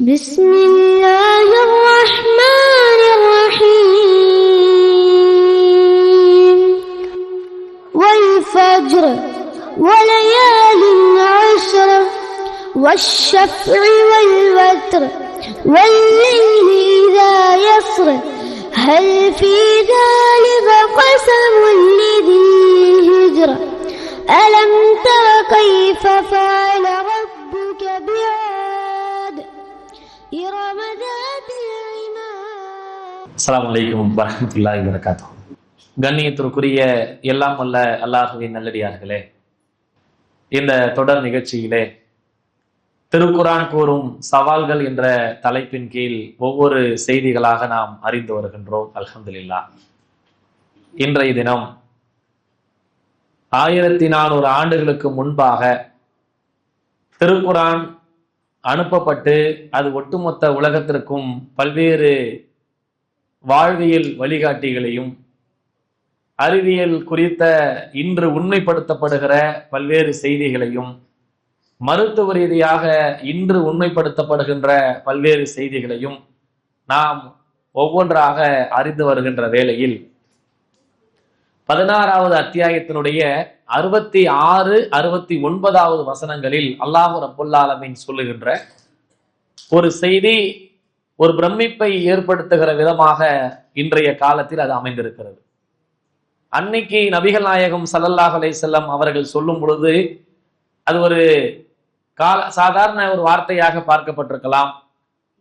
بسم الله الرحمن الرحيم والفجر وليال عشر والشفع والوتر والليل إذا يسر هل في ذلك قسم لذي حجر ألم تر كيف فعل ربك بعاد إرم ذات العماد. அஸ்ஸலாமு அலைக்கும் வரஹ்மத்துல்லாஹி வபரகாத்துஹு. கண்ணியத்திற்குரிய எல்லாம் வல்ல அல்லாஹ்வின் நல்லடியார்களே, இந்த தொடர் நிகழ்ச்சியிலே திருக்குர்ஆன் கூறும் சவால்கள் என்ற தலைப்பின் கீழ் ஒவ்வொரு செய்திகளாக நாம் அறிந்து வருகின்றோம். அல்ஹம்துலில்லாஹ். இன்றைய தினம் 1400 ஆண்டுகளுக்கு முன்பாக திருக்குர்ஆன் அனுப்பப்பட்டு அது ஒட்டுமொத்த உலகத்திற்கும் பல்வேறு வாழ்வியல் வழிகாட்டிகளையும் அறிவியல் குறித்த இன்று உண்மைப்படுத்தப்படுகிற பல்வேறு செய்திகளையும் மருத்துவ ரீதியாக இன்று உண்மைப்படுத்தப்படுகின்ற பல்வேறு செய்திகளையும் நாம் ஒவ்வொன்றாக அறிந்து வருகின்ற வேளையில் 16வது அத்தியாயத்தினுடைய 66, 69வது வசனங்களில் அல்லாஹ் ரப்புல் ஆலமீன் சொல்லுகின்ற ஒரு செய்தி ஒரு பிரமிப்பை ஏற்படுத்துகிற விதமாக இன்றைய காலத்தில் அது அமைந்திருக்கிறது. அன்னைக்கு நபிகள் நாயகம் ஸல்லல்லாஹு அலைஹி வஸல்லம் அவர்கள் சொல்லும் பொழுது அது ஒரு சாதாரண ஒரு வார்த்தையாக பார்க்கப்பட்டிருக்கலாம்,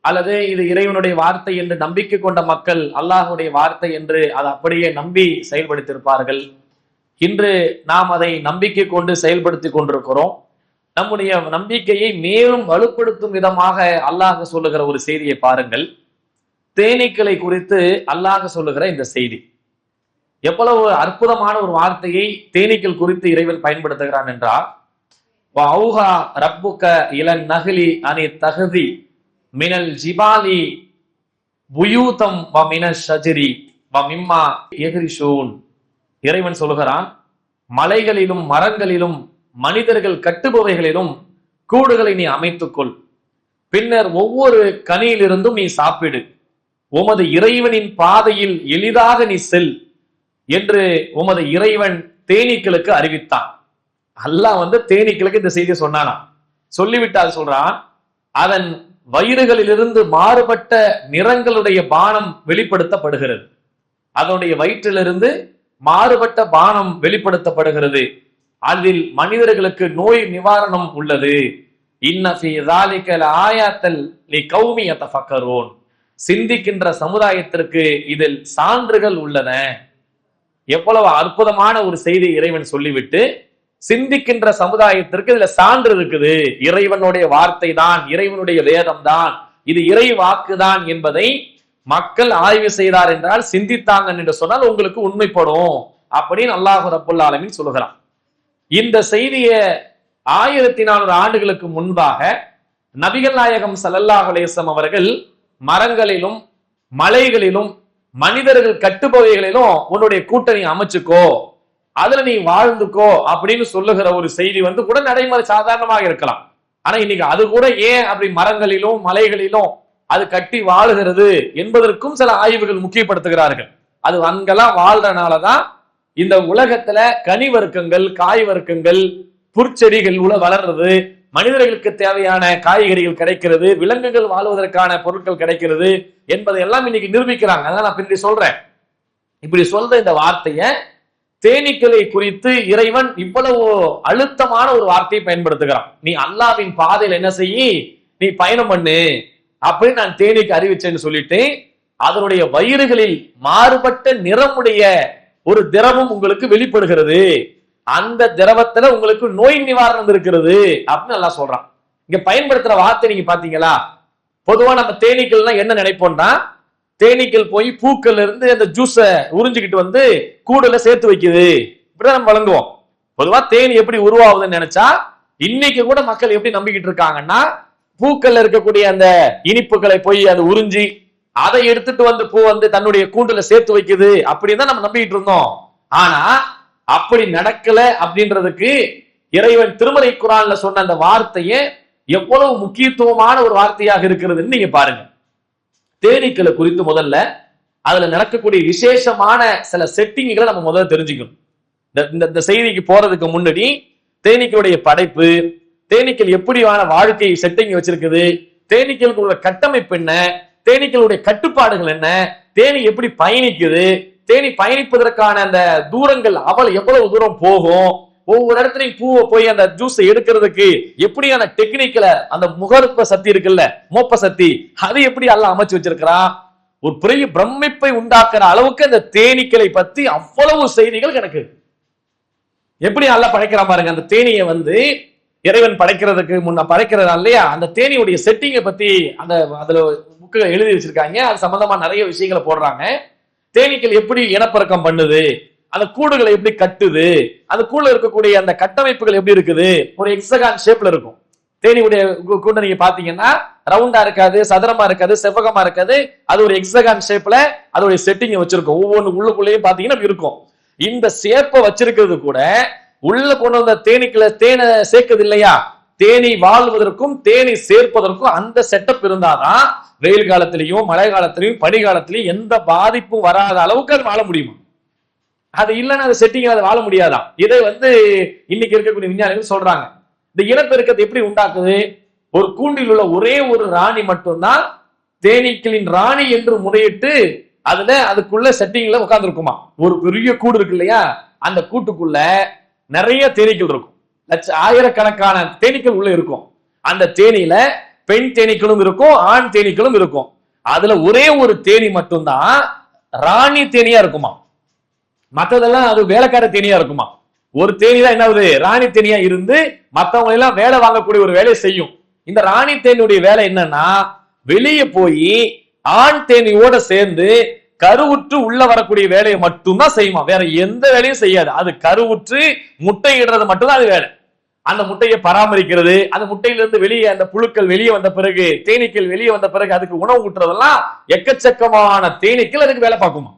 அல்லது இது இறைவனுடைய வார்த்தை என்று நம்பிக்கை கொண்ட மக்கள் அல்லாஹுடைய வார்த்தை என்று அதை அப்படியே நம்பி செயல்படுத்தியிருப்பார்கள். இன்று நாம் அதை நம்பிக்கை கொண்டு செயல்படுத்தி கொண்டிருக்கிறோம். நம்முடைய நம்பிக்கையை மேலும் வலுப்படுத்தும் விதமாக அல்லாஹ் சொல்லுகிற ஒரு செய்தியை பாருங்கள். தேனீக்களை குறித்து அல்லாஹ் சொல்லுகிற இந்த செய்தி எவ்வளவு அற்புதமான ஒரு வார்த்தையை தேனீக்கள் குறித்து இறைவன் பயன்படுத்துகிறான் என்றால், வஅௌஹா ரப்புக இலன் நஹ்லி அனி தஹதி மினல் ஜிபாலி புயூதம் வ மினஷ் ஷஜரி வ மிம்மா யஹ்ரிஷூன். இறைவன் சொல்லுகிறான், மலைகளிலும் மரங்களிலும் மனிதர்கள் கட்டுபவைகளிலும் கூடுகளை நீ அமைத்துக்கொள், பின்னர் ஒவ்வொரு கனியிலிருந்தும் நீ சாப்பிடு, உமது இறைவனின் பாதையில் எளிதாக நீ செல் என்று உமது இறைவன் தேனீக்களுக்கு அறிவித்தான். அல்லாஹ் தேனீக்களுக்கு இந்த செய்தியை சொன்னானா, சொல்லிவிட்டால் சொல்றான், அதன் வயிறுகளிலிருந்து மாறுபட்ட நிறங்களுடைய பானம் வெளிப்படுத்தப்படுகிறது. அதனுடைய வயிற்றிலிருந்து மாறுபட்ட பானம் வெளிப்படுத்தப்படுகிறது. அதில் மனிதர்களுக்கு நோய் நிவாரணம் உள்ளது. இன்ன ஃபீ ஸாலிக லஆயாத்தல் லிகௌமி யதஃபக்கரூன். சிந்திக்கின்ற சமுதாயத்திற்கு இதில் சான்றுகள் உள்ளன. எவ்வளவு அற்புதமான ஒரு செய்தி இறைவன் சொல்லிவிட்டு, சிந்திக்கின்ற சமுதாயத்திற்கு இதுல சான்று இருக்குது, இறைவனுடைய வார்த்தை தான், இறைவனுடைய வேதம் தான், இது இறை வாக்கு தான் என்பதை மக்கள் ஆய்வு செய்தார் என்றால், சிந்தித்தாங்க என்று சொன்னால் உங்களுக்கு உண்மைப்படும் அப்படின்னு அல்லாஹ் ரப்புல் ஆலமீன் சொல்லுகிறான். இந்த செய்தியை 1400 ஆண்டுகளுக்கு முன்பாக நபிகள் நாயகம் ஸல்லல்லாஹு அலைஹி வஸல்லம் அவர்கள் மரங்களிலும் மலைகளிலும் மனிதர்கள் கட்டுபவைகளிலும் உன்னுடைய கூட்டணி அமைச்சுக்கோ, அதுல நீ வாழ்ந்துக்கோ அப்படின்னு சொல்லுகிற ஒரு செய்தி கூட நடைமுறை சாதாரணமாக இருக்கலாம். ஆனா இன்னைக்கு அது கூட ஏன் அப்படி மரங்களிலும் மலைகளிலும் அது கட்டி வாழுகிறது என்பதற்கும் சில ஆய்வுகள் முக்கியப்படுத்துகிறார்கள். அது அங்கெல்லாம் வாழ்றனாலதான் இந்த உலகத்துல கனி வர்க்கங்கள், காய் வர்க்கங்கள், புற்செடிகள் வளர்றது, மனிதர்களுக்கு தேவையான காய்கறிகள் கிடைக்கிறது, விலங்குகள் வாழ்வதற்கான பொருட்கள் கிடைக்கிறது என்பதை எல்லாம் இன்னைக்கு நிரூபிக்கிறாங்க. அதான் நான் பின்னாடி சொல்றேன். இப்படி சொல்ற இந்த வார்த்தைய தேனீக்களை குறித்து இறைவன் இவ்வளவு அழுத்தமான ஒரு வார்த்தையை பயன்படுத்துகிறான். நீ அல்லாஹ்வின் பாதையில் என்ன செய்யி, நீ பயணம் பண்ணு அப்படின்னு நான் தேனீக்கு அறிவிச்சேன்னு சொல்லிட்டு, அதனுடைய வயிறுகளில் மாறுபட்ட நிறமுடைய ஒரு திரவம் உங்களுக்கு வெளிப்படுகிறது, அந்த திரவத்துல உங்களுக்கு நோய் நிவாரணம் இருக்கிறது அப்படின்னு நல்லா சொல்றான். இங்க பயன்படுத்துற வார்த்தை நீங்க பாத்தீங்களா? பொதுவா நம்ம தேனீக்கள்னா என்ன நினைப்போம்னா, தேனீக்கள் போய் பூக்கள்ல இருந்து அந்த ஜூஸ உறிஞ்சிக்கிட்டு கூடுல சேர்த்து வைக்குது, இப்படிதான் நம்ம வழங்குவோம். பொதுவா தேனி எப்படி உருவாகுதுன்னு நினைச்சா, இன்னைக்கு கூட மக்கள் எப்படி நம்பிக்கிட்டு இருக்காங்கன்னா, பூக்கள்ல இருக்கக்கூடிய அந்த இனிப்புகளை போய் அது உறிஞ்சி அதை எடுத்துட்டு பூ தன்னுடைய கூண்டுல சேர்த்து வைக்குது அப்படின்னு தான் நம்ம நம்பிக்கிட்டு இருந்தோம். ஆனா அப்படி நடக்கல அப்படின்றதுக்கு இறைவன் திருமறை குர்ஆன்ல சொன்ன அந்த வார்த்தையை எவ்வளவு முக்கியத்துவமான ஒரு வார்த்தையாக இருக்கிறதுன்னு நீங்க பாருங்க. தேனீக்களை குறித்து முதல்ல அதுல நடக்கக்கூடிய விசேஷமான சில செட்டிங்களை நம்ம முதல்ல தெரிஞ்சுக்கணும். இந்த செய்திக்கு போறதுக்கு முன்னாடி தேனீக்களுடைய படைப்பு, தேனீக்கள் எப்படியான வாழ்க்கை செட்டிங் வச்சிருக்குது, தேனீக்களுடைய கட்டமைப்பு என்ன, தேனீக்களுடைய கட்டுப்பாடுகள் என்ன, தேனி எப்படி பயணிக்குது, தேனி பயணிப்பதற்கான அந்த தூரங்கள் எவ்வளவு தூரம் போகும், ஒவ்வொரு இடத்துலையும் பூவை போய் அந்த ஜூஸை எடுக்கிறதுக்கு எப்படியான டெக்னிக்கல, அந்த முகர்ப்ப சக்தி இருக்குல்ல, மோப்ப சக்தி, அது எப்படி எல்லாம் அமைச்சு வச்சிருக்கிறான். ஒரு பெரிய பிரமிப்பை உண்டாக்குற அளவுக்கு அந்த தேனீக்களை பத்தி அவ்வளவு செய்திகள் கிடக்கு. எப்படி எல்லாம் படைக்கிறா பாருங்க. அந்த தேனியை இறைவன் படைக்கிறதுக்கு முன்ன படைக்கிறதா இல்லையா, அந்த தேனியுடைய செட்டிங்கை பத்தி அதுல புக்குல எழுதி வச்சிருக்காங்க. அது சம்பந்தமா நிறைய விஷயங்களை போடுறாங்க. தேனீக்கள் எப்படி இனப்பெருக்கம் பண்ணுது, அந்த கூடுகளை எப்படி கட்டுது, அந்த கூடுல இருக்கக்கூடிய அந்த கட்டமைப்புகள் எப்படி இருக்குது, ஒரு எக்ஸகான் ஷேப்ல இருக்கும். தேனியுடைய கூண்டை நீங்க பாத்தீங்கன்னா ரவுண்டா இருக்காது, சதுரமா இருக்காது, செவ்வகமா இருக்காது, அது ஒரு எக்ஸகான் ஷேப்ல அதோடைய செட்டிங் வச்சிருக்கும். ஒவ்வொன்று உள்ளுக்குள்ளேயும் பாத்தீங்கன்னா இருக்கும். இந்த ஷேப்பை வச்சிருக்கிறது கூட உள்ள கொண்டு வந்த தேனீக்களை தேனை சேர்க்குது இல்லையா, தேனி வாழ்வதற்கும் தேனி சேர்ப்பதற்கும் அந்த செட்டப் இருந்தாதான் வெயில் காலத்திலையும் மழை காலத்திலையும் பனி காலத்திலையும் எந்த பாதிப்பும் வராத அளவுக்கு அது வாழ முடியுமா. அது இல்லைன்னா அந்த செட்டிங் அது வாழ முடியாதான். இதை இன்னைக்கு இருக்கக்கூடிய விஞ்ஞானிகள் சொல்றாங்க. இந்த இனப்பெருக்கத்தை எப்படி உண்டாக்குது, ஒரு கூண்டில் உள்ள ஒரே ஒரு ராணி மட்டும்தான் தேனீக்களின் ராணி என்று முறையிட்டு அதுக்குள்ள செட்டிங்ல உட்கார்ந்து இருக்குமா. ஒரு பெரிய கூடு இருக்கு இல்லையா, அந்த கூட்டுக்குள்ள நிறைய தேனீக்கள் இருக்கும், ஆயிரக்கணக்கான தேனீக்கள் உள்ள இருக்கும். அந்த தேனியில பெண் தேனீக்களும் இருக்கும், ஆண் தேனீக்களும் இருக்கும். அதுல ஒரே ஒரு தேனி மட்டும்தான் ராணி தேனியா இருக்குமா, மற்றதெல்லாம் அது வேலைக்கார தேனியா இருக்குமா. ஒரு தேனி தான் என்ன ஆகுது, ராணி தேனியா இருந்து மற்றவங்க எல்லாம் வேலை வாங்கக்கூடிய ஒரு வேலையை செய்யும். இந்த ராணி தேனியுடைய வேலை என்னன்னா, வெளியே போய் ஆண் தேனியோட சேர்ந்து கருவுற்று உள்ள வரக்கூடிய வேலையை மட்டும்தான் செய்யுமா, வேற எந்த வேலையும் செய்யாது. அது கருவுற்று முட்டை இடுறது மட்டும்தான் அது வேலை. அந்த முட்டையை பராமரிக்கிறது, அந்த முட்டையிலிருந்து வெளியே அந்த புழுக்கள் வெளியே வந்த பிறகு, தேனீக்கள் வெளியே வந்த பிறகு அதுக்கு உணவு ஊட்டுறதெல்லாம் எக்கச்சக்கமான தேனீக்கள் அதுக்கு வேலை பார்க்குமா.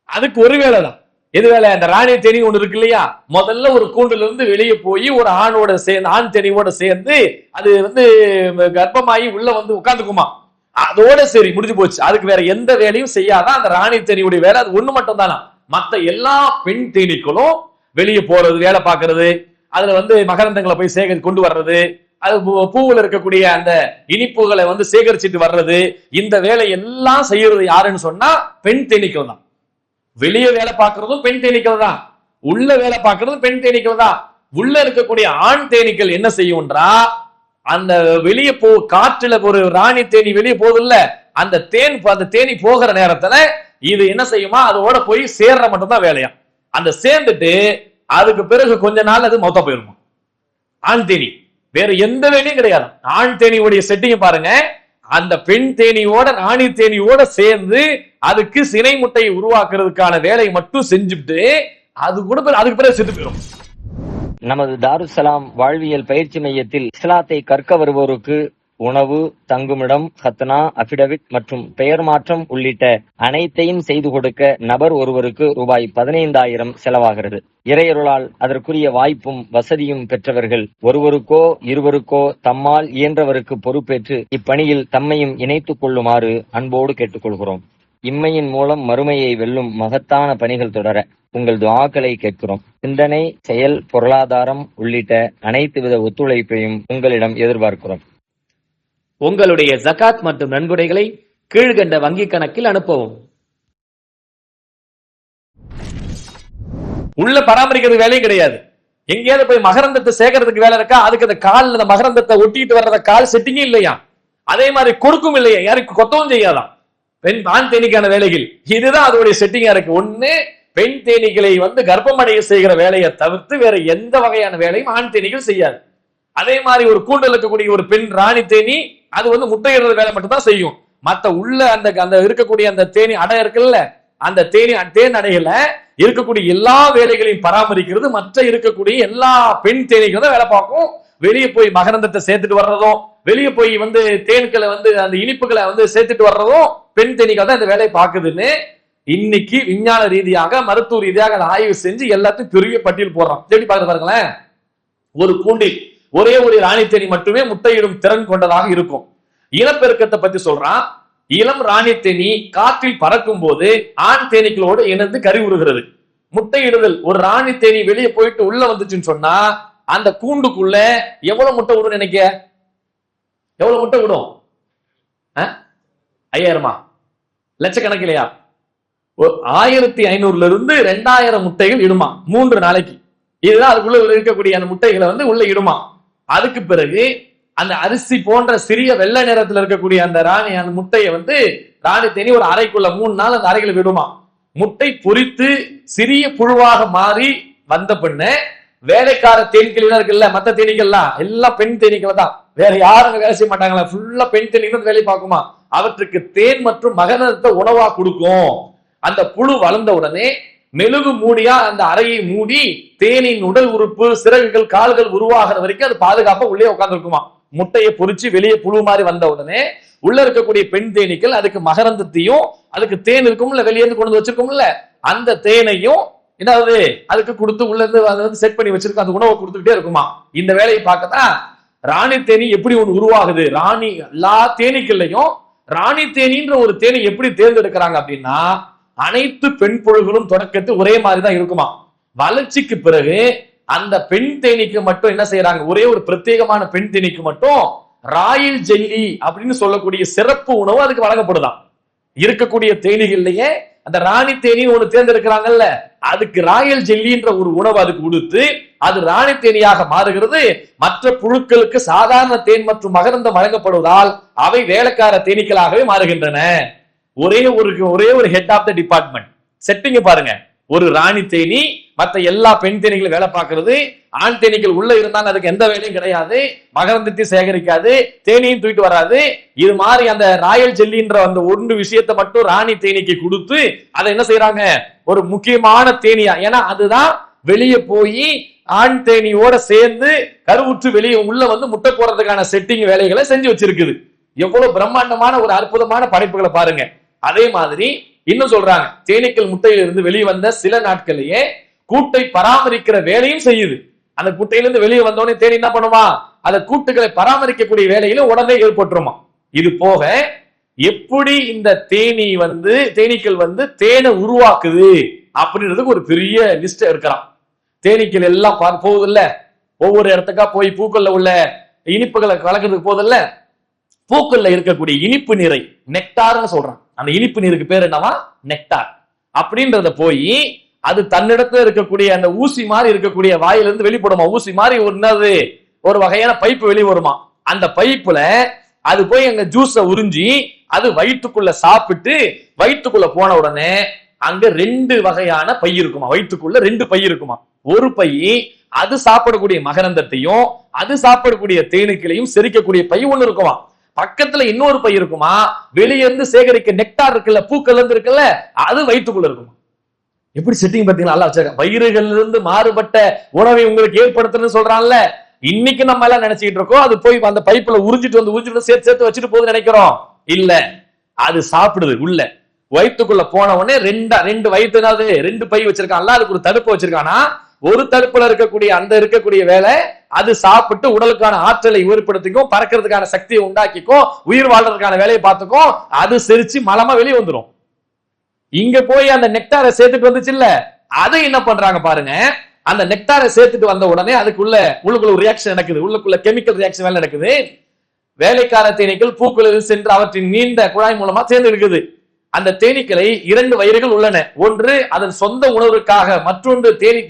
அதுக்கு ஒரு வேலை தான். எது வேலை, அந்த ராணி தேனி ஒண்ணு இருக்கு இல்லையா, முதல்ல ஒரு கூண்டுல இருந்து வெளியே போய் ஒரு ஆண் தேனியோட சேர்ந்து அது கர்ப்பமாயி உள்ள உட்கார்ந்துக்குமா. அதோட சரி முடிஞ்சு போச்சு. அதுக்கு வேற எந்த வேலையும் செய்யாதான் அந்த ராணி தேனியுடைய வேலை. அது ஒண்ணு மட்டும் தானா. மத்த எல்லா பெண் தேனீக்களும் வெளியே போறது, வேலை பார்க்கறது, அதுல மகரந்தங்களை போய் கொண்டு வர்றது, அது பூவில் இருக்கக்கூடிய அந்த இனிப்புகளை சேகரிச்சுட்டு வர்றது, இந்த வேலை எல்லாம் செய்யறது யாருன்னு சொன்னா பெண் தேனீக்கள் தான். வெளியே வேலை பார்க்கறதும் பெண் தேனீக்கள் தான், உள்ள வேலை பார்க்கறதும் பெண் தேனீக்கள் தான். உள்ள இருக்கக்கூடிய ஆண் தேனீக்கள் என்ன செய்யும்ன்றா, அந்த வெளியே காற்றுல ஒரு ராணி தேனி வெளியே போகுதுல்ல, அந்த தேனி போகிற நேரத்துல இது என்ன செய்யுமா, அதோட போய் சேர்ற மட்டும்தான் வேலையா. அந்த சேர்ந்துட்டு அதுக்கு பிறகு கொஞ்ச நாள் அது மொத்தம் போயிருமா. ஆண் தேனி வேற எந்த வேலையும் கிடையாது. ஆண் தேனியுடைய செட்டிங் பாருங்க, அந்த பெண் தேனியோட ராணி தேனியோட சேர்ந்து அதுக்கு சினை முட்டையை உருவாக்குறதுக்கான வேலையை மட்டும் செஞ்சுட்டு அது கூட அதுக்கு பிறகு செத்து போயிடும். நமது தாருசலாம் வாழ்வியல் பயிற்சி மையத்தில் இஸ்லாத்தை கற்க வருவோருக்கு உணவு, தங்குமிடம், ஹத்னா, அபிடவிட் மற்றும் பெயர் மாற்றம் உள்ளிட்ட அனைத்தையும் செய்து கொடுக்க நபர் ஒருவருக்கு ரூபாய் 15,000 செலவாகிறது. இறையருளால் அதற்குரிய வாய்ப்பும் வசதியும் பெற்றவர்கள் ஒருவருக்கோ இருவருக்கோ தம்மால் இயன்றவருக்கு பொறுப்பேற்று இப்பணியில் தம்மையும் இணைத்துக் கொள்ளுமாறு அன்போடு கேட்டுக்கொள்கிறோம். இம்மையின் மூலம் மறுமையை வெல்லும் மகத்தான பணிகள் தொடர உங்கள் துஆக்களை கேட்கிறோம். சிந்தனை, செயல், பொருளாதாரம் உள்ளிட்ட அனைத்து வித ஒத்துழைப்பையும் உங்களிடம் எதிர்பார்க்கிறோம். உங்களுடைய ஜகாத் மற்றும் நன்கொடைகளை கீழ்கண்ட வங்கி கணக்கில் அனுப்பவும். உள்ள பராமரிக்கிறது வேலையும் கிடையாது. எங்கேயாவது போய் மகரந்தத்தை சேர்க்கறதுக்கு வேலை இருக்கா, அதுக்கு அந்த கால் அந்த மகரந்தத்தை ஒட்டிட்டு வர்றத கால் செட்டிங்கே இல்லையா, அதே மாதிரி கொடுக்கும் இல்லையா, யாருக்கு கொத்தவும் செய்யாதான். ஆண் தேனிக்கான வேலைகள் இதுதான் அதோடைய செட்டிங்கா இருக்கு. ஒண்ணு, பெண் தேனீக்களை கர்ப்பமடைய செய்கிற வேலையை தவிர்த்து வேற எந்த வகையான வேலையும் ஆண் தேனீகள் செய்யாது. அதே மாதிரி ஒரு கூண்டில் இருக்கக்கூடிய ஒரு பெண் ராணி தேனி அது முட்டையிடுற வேலை மட்டும் தான் செய்யும். மத்த உள்ள அந்த இருக்கக்கூடிய அந்த தேனி அடை இருக்குல்ல, அந்த தேன் அடையில இருக்கக்கூடிய எல்லா வேலைகளையும் பராமரிக்கிறது மற்ற இருக்கக்கூடிய எல்லா பெண் தேனீக்கள் தான் வேலை பார்க்கும். வெளியே போய் மகரந்தத்தை சேர்த்துட்டு வர்றதும், வெளியே போய் தேன்களை அந்த இனிப்புகளை சேர்த்துட்டு வர்றதும் பெண் தேனீக்கள் தான் இந்த வேலையை பார்க்குதுன்னு இன்னைக்கு விஞ்ஞான ரீதியாக மருத்துவ ரீதியாக அதை ஆய்வு செஞ்சு எல்லாத்தையும் பெரிய பட்டியல் போடுறோம். எப்படி பாருங்களேன், ஒரு கூண்டில் ஒரே ஒரு ராணி தேனி மட்டுமே முட்டையிடும் திறன் கொண்டதாக இருக்கும். இனப்பெருக்கத்தை பத்தி சொல்றான். இளம் ராணி தேனி காற்றில் பறக்கும் போது ஆண் தேனீக்களோடு இணைந்து கறி உருகிறது. முட்டையிடுதல், ஒரு ராணி தேனி வெளியே போயிட்டு உள்ள வந்துச்சுன்னு சொன்னா அந்த கூண்டுக்குள்ள எவ்வளவு முட்டை விடும் நினைக்க? எவ்வளவு முட்டை விடும்? 5000 லட்சக்கணக்கிலையா? 1500 இருந்து 2000 முட்டைகள் இடுமா 3 நாளைக்கு. இதுதான் அதுக்குள்ள இருக்கக்கூடிய அந்த முட்டைகளை உள்ள இடுமா. அதுக்கு பிறகு அந்த அரிசி போன்ற சிறிய வெள்ளை நிறத்துல இருக்கக்கூடிய அந்த முட்டையை ராணி தேனி ஒரு அறைக்குள்ள 3 நாள் அந்த அறைகளை விடுமா. முட்டை பொரித்து சிறிய புழுவாக மாறி வந்த பின்ன வேலைக்கார தேனீக்கள் இருக்குல்ல, மத்த தேனீக்கள்லாம் எல்லாம் பெண் தேனீக்கள் தான், வேற யாரும் வேலை செய்ய மாட்டாங்களா, ஃபுல்லா பெண் தேனீக்கள் வேலை பார்க்குமா. அவற்றுக்கு தேன் மற்றும் மகரந்தத்தை உணவா கொடுக்கும். அந்த புழு வளர்ந்த உடனே மெழுகு மூடியா அந்த அறையை மூடி தேனின் உடல் உறுப்பு, சிறகுகள், கால்கள் உருவாகிற வரைக்கும் அது பாதுகாப்பா உள்ளே உட்கார்ந்து இருக்குமா. முட்டையை பொறிச்சு வெளியே புழு மாதிரி வந்த உடனே உள்ள இருக்கக்கூடிய பெண் தேனீக்கள் அதுக்கு மகரந்தத்தையும், அதுக்கு தேன் இருக்கும்ல, வெளியே இருந்து கொண்டு வச்சிருக்கோம்ல, அந்த தேனையும் என்னது அதுக்கு கொடுத்து உள்ள இருந்து செட் பண்ணி வச்சிருக்கோம். அந்த உணவை கொடுத்துக்கிட்டே இருக்குமா. இந்த வேலையை பார்க்கத்தான் ராணி தேனி எப்படி ஒண்ணு உருவாகுது. ராணி எல்லா தேனீக்கள்லையும் ராணி தேனின்ற ஒரு தேனி எப்படி தேர்ந்தெடுக்கிறாங்க அப்படின்னா, அனைத்து பெண் புழுகளும் தொடக்கத்தில் ஒரே மாதிரிதான் இருக்குமா. வளர்ச்சிக்கு பிறகு அந்த பெண் தேனிக்கு மட்டும் என்ன செய்யறாங்க, ஒரே ஒரு பிரத்யேகமான பெண் தேனிக்கு மட்டும் ராயல் ஜெல்லி அப்படின்னு சொல்லக்கூடிய சிறப்பு உணவு அதுக்கு வழங்கப்படுதான். இருக்கக்கூடிய தேனிகள்லயே அந்த ராணி தேனி ஒண்ணு தேர்ந்தெடுக்கிறாங்கல்ல, அதுக்கு ராயல் ஜெல்லின்ற ஒரு உணவு அதுக்கு கொடுத்து அது ராணி தேனியாக மாறுகிறது. மற்ற புழுக்களுக்கு சாதாரண தேன் மற்றும் மகரந்தம் வழங்கப்படுவதால் அவை வேலைக்கார தேனீக்களாகவே மாறுகின்றன. ஒரே ஒரு ஹெட் ஆஃப் த டிபார்ட்மெண்ட் செட்டிங்க பாருங்க. ஒரு ராணி தேனி மற்ற எல்லா பெண் தேனீகளும் வேலை பார்க்கிறது. ஆண் தேனீக்கள் உள்ள இருந்தாங்க, அதுக்கு எந்த வேலையும் கிடையாது, மகரந்தத்தையும் சேகரிக்காது, தேனியும் தூக்கிட்டு வராது. இது மாதிரி அந்த ராயல் ஜெல்லின்ற அந்த ஒன்று விஷயத்தை மட்டும் ராணி தேனிக்கு கொடுத்து அதை என்ன செய்யறாங்க, ஒரு முக்கியமான தேனியா, ஏன்னா அதுதான் வெளியே போய் ஆண் தேனியோட சேர்ந்து கருவுற்று வெளியே உள்ள முட்டை போறதுக்கான செட்டிங் வேலைகளை செஞ்சு வச்சிருக்குது. எவ்வளவு பிரம்மாண்டமான ஒரு அற்புதமான படைப்புகளை பாருங்க. அதே மாதிரி இன்னும் சொல்றாங்க, தேனீக்கள் முட்டையிலிருந்து வெளியே வந்த சில நாட்களிலேயே கூட்டை பராமரிக்கிற வேலையும் செய்யுது. அந்த குட்டையிலிருந்து வெளியே வந்தோடனே தேனி என்ன பண்ணுமா, அந்த கூட்டுகளை பராமரிக்கக்கூடிய வேலையில உடனே ஏற்பட்டுருமா. இது போக எப்படி இந்த தேனீக்கள் தேனை உருவாக்குது அப்படின்றதுக்கு ஒரு பெரிய லிஸ்ட் இருக்கிறான். தேனீக்கள் எல்லாம் போகுது இல்ல, ஒவ்வொரு இடத்துக்கா போய் பூக்கள்ல உள்ள இனிப்புகளை கலக்கிறதுக்கு போதில்ல, பூக்கள்ல இருக்கக்கூடிய இனிப்பு நீரை நெக்டார்னு சொல்றான். அந்த இனிப்பு நீருக்கு பேர் என்னவா, நெக்டார் அப்படின்றத போய் அது தன்னிடத்துல இருக்கக்கூடிய அந்த ஊசி மாதிரி இருக்கக்கூடிய வாயிலிருந்து வெளிப்படுமா. ஊசி மாதிரி ஒரு வகையான பைப்பு வெளியே வருமா. அந்த பைப்புல அது போய் அங்க ஜூஸ உறிஞ்சி அது வயிற்றுக்குள்ள சாப்பிட்டு வயிற்றுக்குள்ள போன உடனே அங்க 2 வகையான பை இருக்குமா. வயிற்றுக்குள்ள 2 பை இருக்குமா. ஒரு பை அது சாப்பிடக்கூடிய மகரந்தத்தையும் அது சாப்பிடக்கூடிய தேனீக்களையும் செரிக்கக்கூடிய பை ஒண்ணு இருக்குமா. பக்கத்துல இன்னொரு பை இருக்குமா, வெளியே இருந்து சேகரிக்க நெக்டார் இருக்குல்ல, பூக்கள் இருந்து இருக்குல்ல, அது வயிற்றுக்குள்ள இருக்குமா. எப்படி செட்டிங் பாத்தீங்களா, நல்லா வச்சிருக்க. வயிறுகள் இருந்து மாறுபட்ட உணவை உங்களுக்கு ஏற்படுத்துன்னு சொல்றான்ல. இன்னைக்கு நம்ம எல்லாம் நினைச்சுக்கிட்டு இருக்கோம் அது போய் அந்த பைப்புல உறிஞ்சிட்டு சேர்த்து வச்சுட்டு போகுது நினைக்கிறோம். இல்ல, அது சாப்பிடுது. உள்ள வயிற்றுக்குள்ள போன உடனே 2 வயிற்றுனாவது 2 பை வச்சிருக்கான்ல, அதுக்கு ஒரு தடுப்பு வச்சிருக்கானா. ஒரு தடுப்புல இருக்கக்கூடிய வேலை அது சாப்பிட்டு உடலுக்கான ஆற்றலை ஏற்படுத்திக்கும், பறக்கிறதுக்கான சக்தியை உண்டாக்கிக்கும், உயிர் வாழ்றதுக்கான வேலையை பார்த்துக்கும், அது சிரிச்சு மலமா வெளியே வந்துடும். இங்க போய் அந்த நெக்டாரை சேர்த்துட்டு வந்துச்சு இல்ல, அதை என்ன பண்றாங்க பாருங்க. அந்த நெக்டாரை சேர்த்துட்டு வந்த உடனே அதுக்குள்ள உள்ளுக்குள்ள ஒரு ரியாக்ஷன் நடக்குது, உள்ளுக்குள்ள கெமிக்கல் ரியாக்ஷன் வேலை நடக்குது. வேலைக்கார தேனீக்கள் பூக்களில் சென்று அவற்றின் நீண்ட குழாய் மூலமா சேர்ந்து இருக்குது. அந்த தேனீக்களை 2 வயிறுகள் உள்ளன. ஒன்று அதன் சொந்த உணவுக்காக, மற்றொன்று தேனீ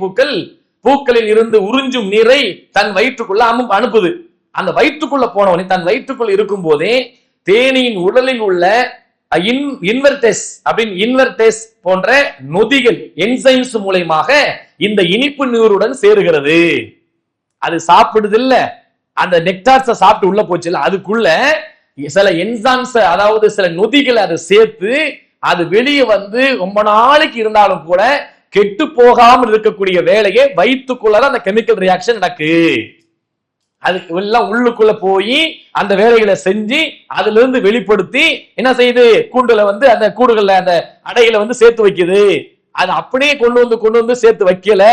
பூக்களில் இருந்து உறிஞ்சும் நீரை தன் வயிற்றுக்குள்ள அனுப்புது. அந்த வயிற்றுக்குள்ள போனவனே தன் வயிற்றுக்குள் இருக்கும் போதே தேனியின் உடலில் உள்ள இன்வெர்டேஸ் போன்ற நொதிகள் என்சைம்ஸ் மூலமாக இந்த இனிப்பு நீருடன் சேருகிறது. அது சாப்பிடுது இல்ல, அந்த நெக்டார்ஸை சாப்பிட்டு உள்ள போச்சு இல்ல, அதுக்குள்ள சில என்சைம்ஸ், அதாவது சில நொதிகளை அதை சேர்த்து அது வெளியே ரொம்ப நாளைக்கு இருந்தாலும் கூட கெட்டு போகாமல் இருக்கக்கூடிய வேலையை வயிற்றுக்குள்ள அந்த கெமிக்கல் ரியாக்ஷன் நடக்கு. அதுக்கு எல்லாம் உள்ளுக்குள்ள போய் அந்த வேலைகளை செஞ்சு அதுல இருந்து வெளிப்படுத்தி என்ன செய்யுது, கூண்டுல அந்த கூடுகள்ல அந்த அடைகளை சேர்த்து வைக்குது. அது அப்படியே கொண்டு வந்து சேர்த்து வைக்கல,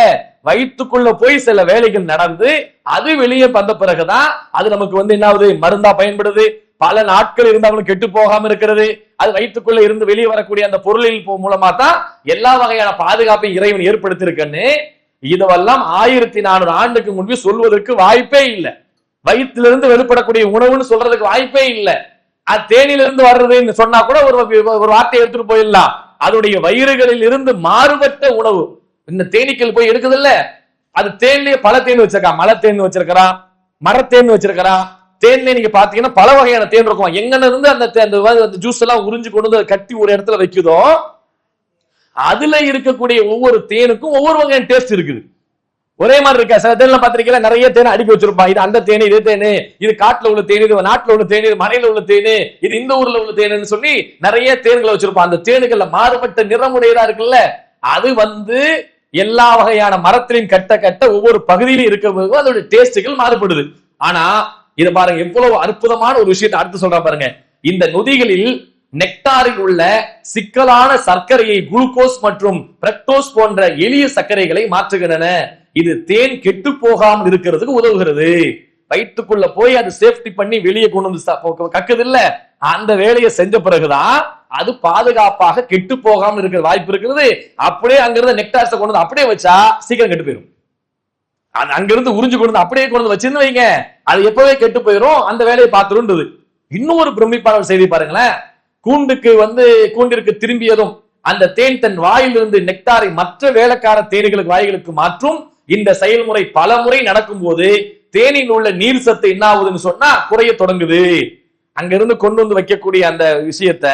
வயிற்றுக்குள்ள போய் சில வேலைகள் நடந்து அது வெளியே வந்த பிறகுதான் அது நமக்கு என்ன ஆகுது, மருந்தா பயன்படுது. பல நாட்கள் இருந்தாலும் கெட்டு போகாம இருக்கிறது. அது வயிற்றுக்குள்ள இருந்து வெளியே வரக்கூடிய அந்த பொருளில் மூலமா தான் எல்லா வகையான பாதுகாப்பை இறைவன் ஏற்படுத்தியிருக்கன்னு இதுவெல்லாம் 1400 ஆண்டுக்கு முன்பு சொல்வதற்கு வாய்ப்பே இல்லை. வயிற்றிலிருந்து வெளிப்படக்கூடிய உணவுன்னு சொல்றதுக்கு வாய்ப்பே இல்லை. அது தேனிலிருந்து வர்றதுன்னு சொன்னா கூட ஒரு வார்த்தையை எடுத்துட்டு போயிடலாம். அதோடைய வயிறுகளில் இருந்து மாறுபட்ட உணவு இந்த தேனீக்கள் போய் எடுக்குது இல்ல, அது தேன்லயே பல தேன் வச்சிருக்கா. மலை தேன் வச்சிருக்கிறான், மரத்தேன் வச்சிருக்கிறான். தேன்ல நீங்க பாத்தீங்கன்னா பல வகையான தேன் இருக்கும். எங்கன்னு இருந்து அந்த ஜூஸ் எல்லாம் உறிஞ்சு கொண்டு வந்து கட்டி ஒரு இடத்துல வைக்குதோ அதுல இருக்கக்கூடிய ஒவ்வொரு தேனுக்கும் ஒவ்வொரு வகையான டேஸ்ட் இருக்குது. ஒரே மாதிரி இருக்கா? சில தேன்லாம் பாத்திருக்கீங்களா, நிறைய தேனை அடுக்கி வச்சிருப்பான். இது அந்த தேனு, இது தேனு, இது காட்டுல உள்ள தேனு, இது நாட்டுல உள்ள தேனு, இது மலையில உள்ள தேனு, இது இந்த ஊர்ல உள்ள தேனுன்னு சொல்லி நிறைய தேன்களை வச்சிருப்பான். அந்த தேனுகள்ல மாறுபட்ட நிறமுடையதா இருக்குல்ல, அது எல்லா வகையான மரத்திலையும் கட்ட கட்ட ஒவ்வொரு பகுதியிலும் இருக்கிறது அதோட டேஸ்டுகள் மாறுபடுது. ஆனா இதை பாருங்க, எவ்வளவு அற்புதமான ஒரு விஷயத்தை அடுத்து சொல்ற பாருங்க. இந்த நொதிகளில் நெக்டாரில் உள்ள சிக்கலான சர்க்கரையை குளுக்கோஸ் மற்றும் பிரக்டோஸ் போன்ற எளிய சர்க்கரைகளை மாற்றுகின்றன. இது தேன் கெட்டு போகாமல் இருக்கிறதுக்கு உதவுகிறது. வயிற்றுக்குள்ள போய் அது சேஃப்டி பண்ணி வெளியே கொண்டு வந்து கக்குது இல்ல, அந்த வேலையை செஞ்ச பிறகுதான் அது பாதுகாப்பாக கெட்டு போகாமல் இருக்கிற வாய்ப்பு இருக்கிறது. அப்படியே அங்கிருந்து நெக்டார்ஸை கொண்டு வந்து அப்படியே வச்சா சீக்கிரம் கெட்டு போயிடும். அங்கிருந்து உறிஞ்சு கொண்டு அப்படியே கொண்டு வச்சிருந்து வைங்க, அது எப்பவே கெட்டு போயிடும். அந்த வேலையை பார்த்துருன்றது. இன்னும் ஒரு பிரமிப்பான செய்தி பாருங்களேன். கூண்டிற்கு திரும்பியதும் அந்த தேன் தன் வாயிலிருந்து நெக்டாரை மற்ற வேலைக்கார தேனீகளுக்கு வாய்களுக்கு மாற்றும். இந்த செயல்முறை பல முறை நடக்கும் போது தேனில் உள்ள நீர் சத்து என்ன ஆகுதுன்னு சொன்னா குறைய தொடங்குது. அங்க இருந்து கொண்டு வந்து வைக்கக்கூடிய அந்த விஷயத்த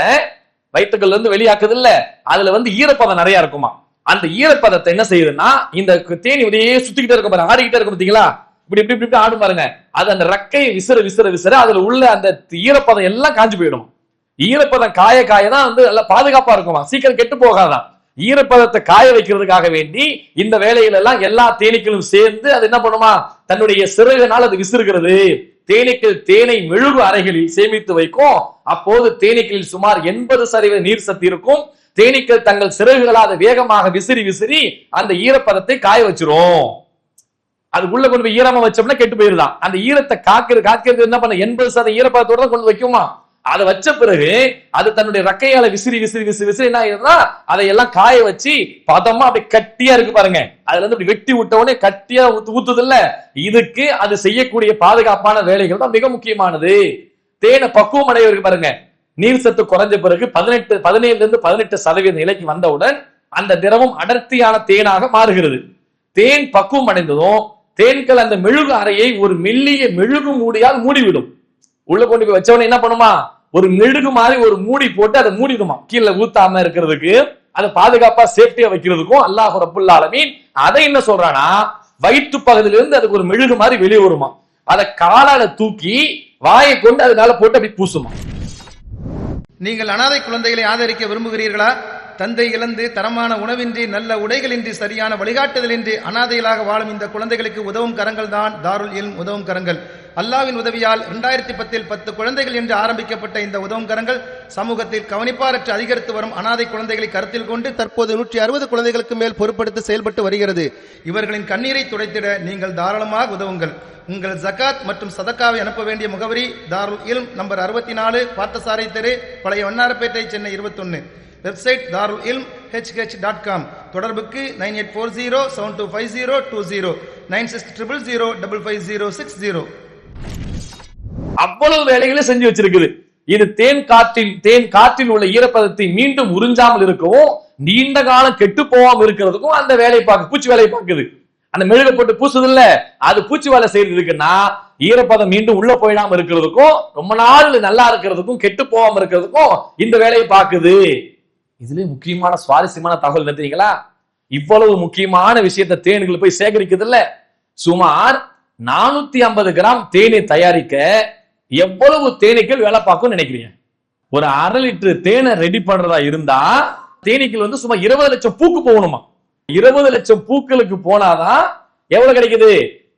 வயிற்றுக்குள்ள இருந்து வெளியாக்குது இல்ல, அதுல ஈரப்பதம் நிறைய இருக்குமா. அந்த ஈரப்பதத்தை என்ன செய்யுதுன்னா இந்த தேனி உடையே சுத்திக்கிட்டே இருக்கும் பாருங்க, ஆடிக்கிட்டே இருக்கும் பாத்தீங்களா, இப்படி இப்படி இப்படி ஆடும் பாருங்க. அது அந்த ரக்கையை விசிற விசிற விசிற அதுல உள்ள அந்த ஈரப்பதம் எல்லாம் காஞ்சு போயிடும். ஈரப்பதம் காய காயதான் நல்லா பாதுகாப்பா இருக்குமா, சீக்கிரம் கெட்டு போகாதான். ஈரப்பதத்தை காய வைக்கிறதுக்காக வேண்டி இந்த வேலையில எல்லாம் எல்லா தேனீக்களும் சேர்ந்து அது என்ன பண்ணுமா, தன்னுடைய சிறகுனால் அது விசிறுகிறது. தேனீக்கள் தேனை மெழுகு அறைகளில் சேமித்து வைக்கும். அப்போது தேனீக்களில் சுமார் 80% நீர் சத்து இருக்கும். தேனீக்கள் தங்கள் சிறகுகளால் வேகமாக விசிறி விசிறி அந்த ஈரப்பதத்தை காய வச்சிரும். அதுக்குள்ள கொண்டு போய் ஈரமா வச்சோம்னா கெட்டு போயிருதான். அந்த ஈரத்தை காக்கிறது என்ன பண்ண 80% ஈரப்பதத்தோட தான் கொண்டு வைக்குமா. அதை வச்ச பிறகு அது தன்னுடைய ரக்கையால விசிறி விசிறி விசிறி விசிறி என்ன ஆயிருந்தா அதையெல்லாம் காய வச்சு பதமா அப்படி கட்டியா இருக்கு பாருங்க. அதுல இருந்து அப்படி வெட்டி விட்ட உடனே கட்டியா ஊத்துது இல்ல, இதுக்கு அது செய்யக்கூடிய பாதுகாப்பான வேலைகள் தான் மிக முக்கியமானது. தேனை பக்குவம் அடைவதற்கு பாருங்க, நீர் சத்து குறைஞ்ச பிறகு 17% நிலைக்கு வந்தவுடன் அந்த திரவம் அடர்த்தியான தேனாக மாறுகிறது. தேன் பக்குவம் அடைந்ததும் தேன்கள் அந்த மெழுகு அறையை ஒரு மெல்லிய மெழுகு மூடியால் மூடிவிடும். உள்ள கொண்டு போய் வச்சவன என்ன பண்ணுமா, ஒரு மெழுகு மாதிரி ஒரு மூடி போட்டு அதை மூடிடுமா, கீழே ஊத்தாம இருக்கிறதுக்கு, அதை பாதுகாப்பா சேஃப்டியா வைக்கிறதுக்கும். அல்லாஹ் ரப்புல் ஆலமீன் அதை என்ன சொல்றானா, வயிற்று பகுதியிலிருந்து அதுக்கு ஒரு மெழுகு மாதிரி வெளியே வருமா, அதை காலால தூக்கி வாயை கொண்டு அதனால போட்டு அப்படி பூசுமா. நீங்கள் அனாதை குழந்தைகளை ஆதரிக்க விரும்புகிறீர்களா? தந்தை இழந்து தரமான உணவின்றி நல்ல உடைகளின்றி சரியான வழிகாட்டுதலின்றி அனாதைகளாக வாழும் இந்த குழந்தைகளுக்கு உதவும் கரங்கள் தான் தாருல் இல்ம் உதவும் கரங்கள். அல்லாஹ்வின் உதவியால் 2010 10 குழந்தைகள் என்று ஆரம்பிக்கப்பட்ட இந்த உதவும் கரங்கள் சமூகத்தில் கவனிப்பாரற்று அதிகரித்து வரும் அனாதை குழந்தைகளை கருத்தில் கொண்டு தற்போது 160 குழந்தைகளுக்கு மேல் பொறுப்படுத்தி செயல்பட்டு வருகிறது. இவர்களின் கண்ணீரை துடைத்திட நீங்கள் தாராளமாக உதவுங்கள். உங்கள் ஜகாத் மற்றும் சதக்காவை அனுப்ப வேண்டிய முகவரி தாருல் இல்ம் நம்பர் 64 பார்த்தசாரை தெரு, பழைய வண்ணாரப்பேட்டை, சென்னை 21. வெப்சைட் தாருல் இல்ம் hh.com. தொடர்புக்கு 9840725020 9600055060. அவ்வளவு வேலைகளை செஞ்சு வச்சிருக்குது. இது தேன் காற்றில் உள்ள ஈரப்பதத்தை மீண்டும் உறிஞ்சாமல் இருக்கவும், நீண்ட காலம் கெட்டு போகாமல் இருக்கிறதுக்கும் அந்த வேலை பூச்சி வேலையை பார்க்குது. அந்த மெழுக போட்டு பூசுது இல்ல, அது பூச்சி வேலை செய்யறதுக்குன்னா ஈரப்பதம் மீண்டும் உள்ள போயிடாம இருக்கிறதுக்கும், ரொம்ப நாள் நல்லா இருக்கிறதுக்கும், கெட்டு போகாம இருக்கிறதுக்கும் இந்த வேலையை பார்க்குது. இதுல முக்கியமான சுவாரஸ்யமான தகவல் என்ன தெரியுங்களா, இவ்வளவு முக்கியமான விஷயத்தை தேன்கள் போய் சேகரிக்குது இல்ல, சுமார் 450 கிராம் தேனை தயாரிக்க எவ்வளவு தேனீக்கள் வேலை பார்க்கும் நினைக்கிறீங்க? ஒரு 1/2 லிட்டர் தேனை ரெடி பண்றதா இருந்தா தேனீக்கள் சுமார் 20 லட்சம் பூக்கு போகணுமா. 20 லட்சம் பூக்களுக்கு போனாதான் எவ்வளவு கிடைக்குது,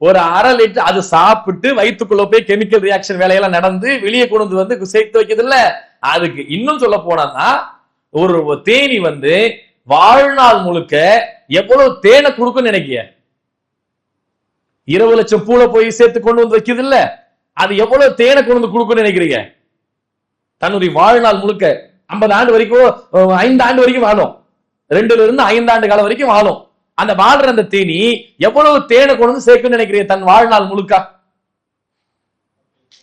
ஒரு 1/2 லிட்டர். அது சாப்பிட்டு வயிற்றுக்குள்ள போய் கெமிக்கல் ரியாக்ஷன் வேலையெல்லாம் நடந்து வெளியே கொண்டு வந்து சேர்த்து வைக்குது இல்ல. அதுக்கு இன்னும் சொல்ல போனா ஒரு தேனி வாழ்நாள் முழுக்க எவ்வளவு தேனை கொடுக்குன்னு நினைக்கிய, 20 லட்சம் பூளை போய் சேர்த்து கொண்டு வந்து வைக்குது இல்ல, அது எவ்வளவு தேனை கொண்டு வந்து கொடுக்குன்னு நினைக்கிறீங்க? தன்னுடைய வாழ்நாள் முழுக்க 50 ஆண்டு வரைக்கும் 5 ஆண்டு வரைக்கும் வாழும், 2ல இருந்து 5 ஆண்டு காலம் வரைக்கும் வாழும். அந்த வாழ்ற அந்த தேனி எவ்வளவு தேனை கொண்டு வந்து சேர்க்குன்னு நினைக்கிறீங்க? தன் வாழ்நாள் முழுக்க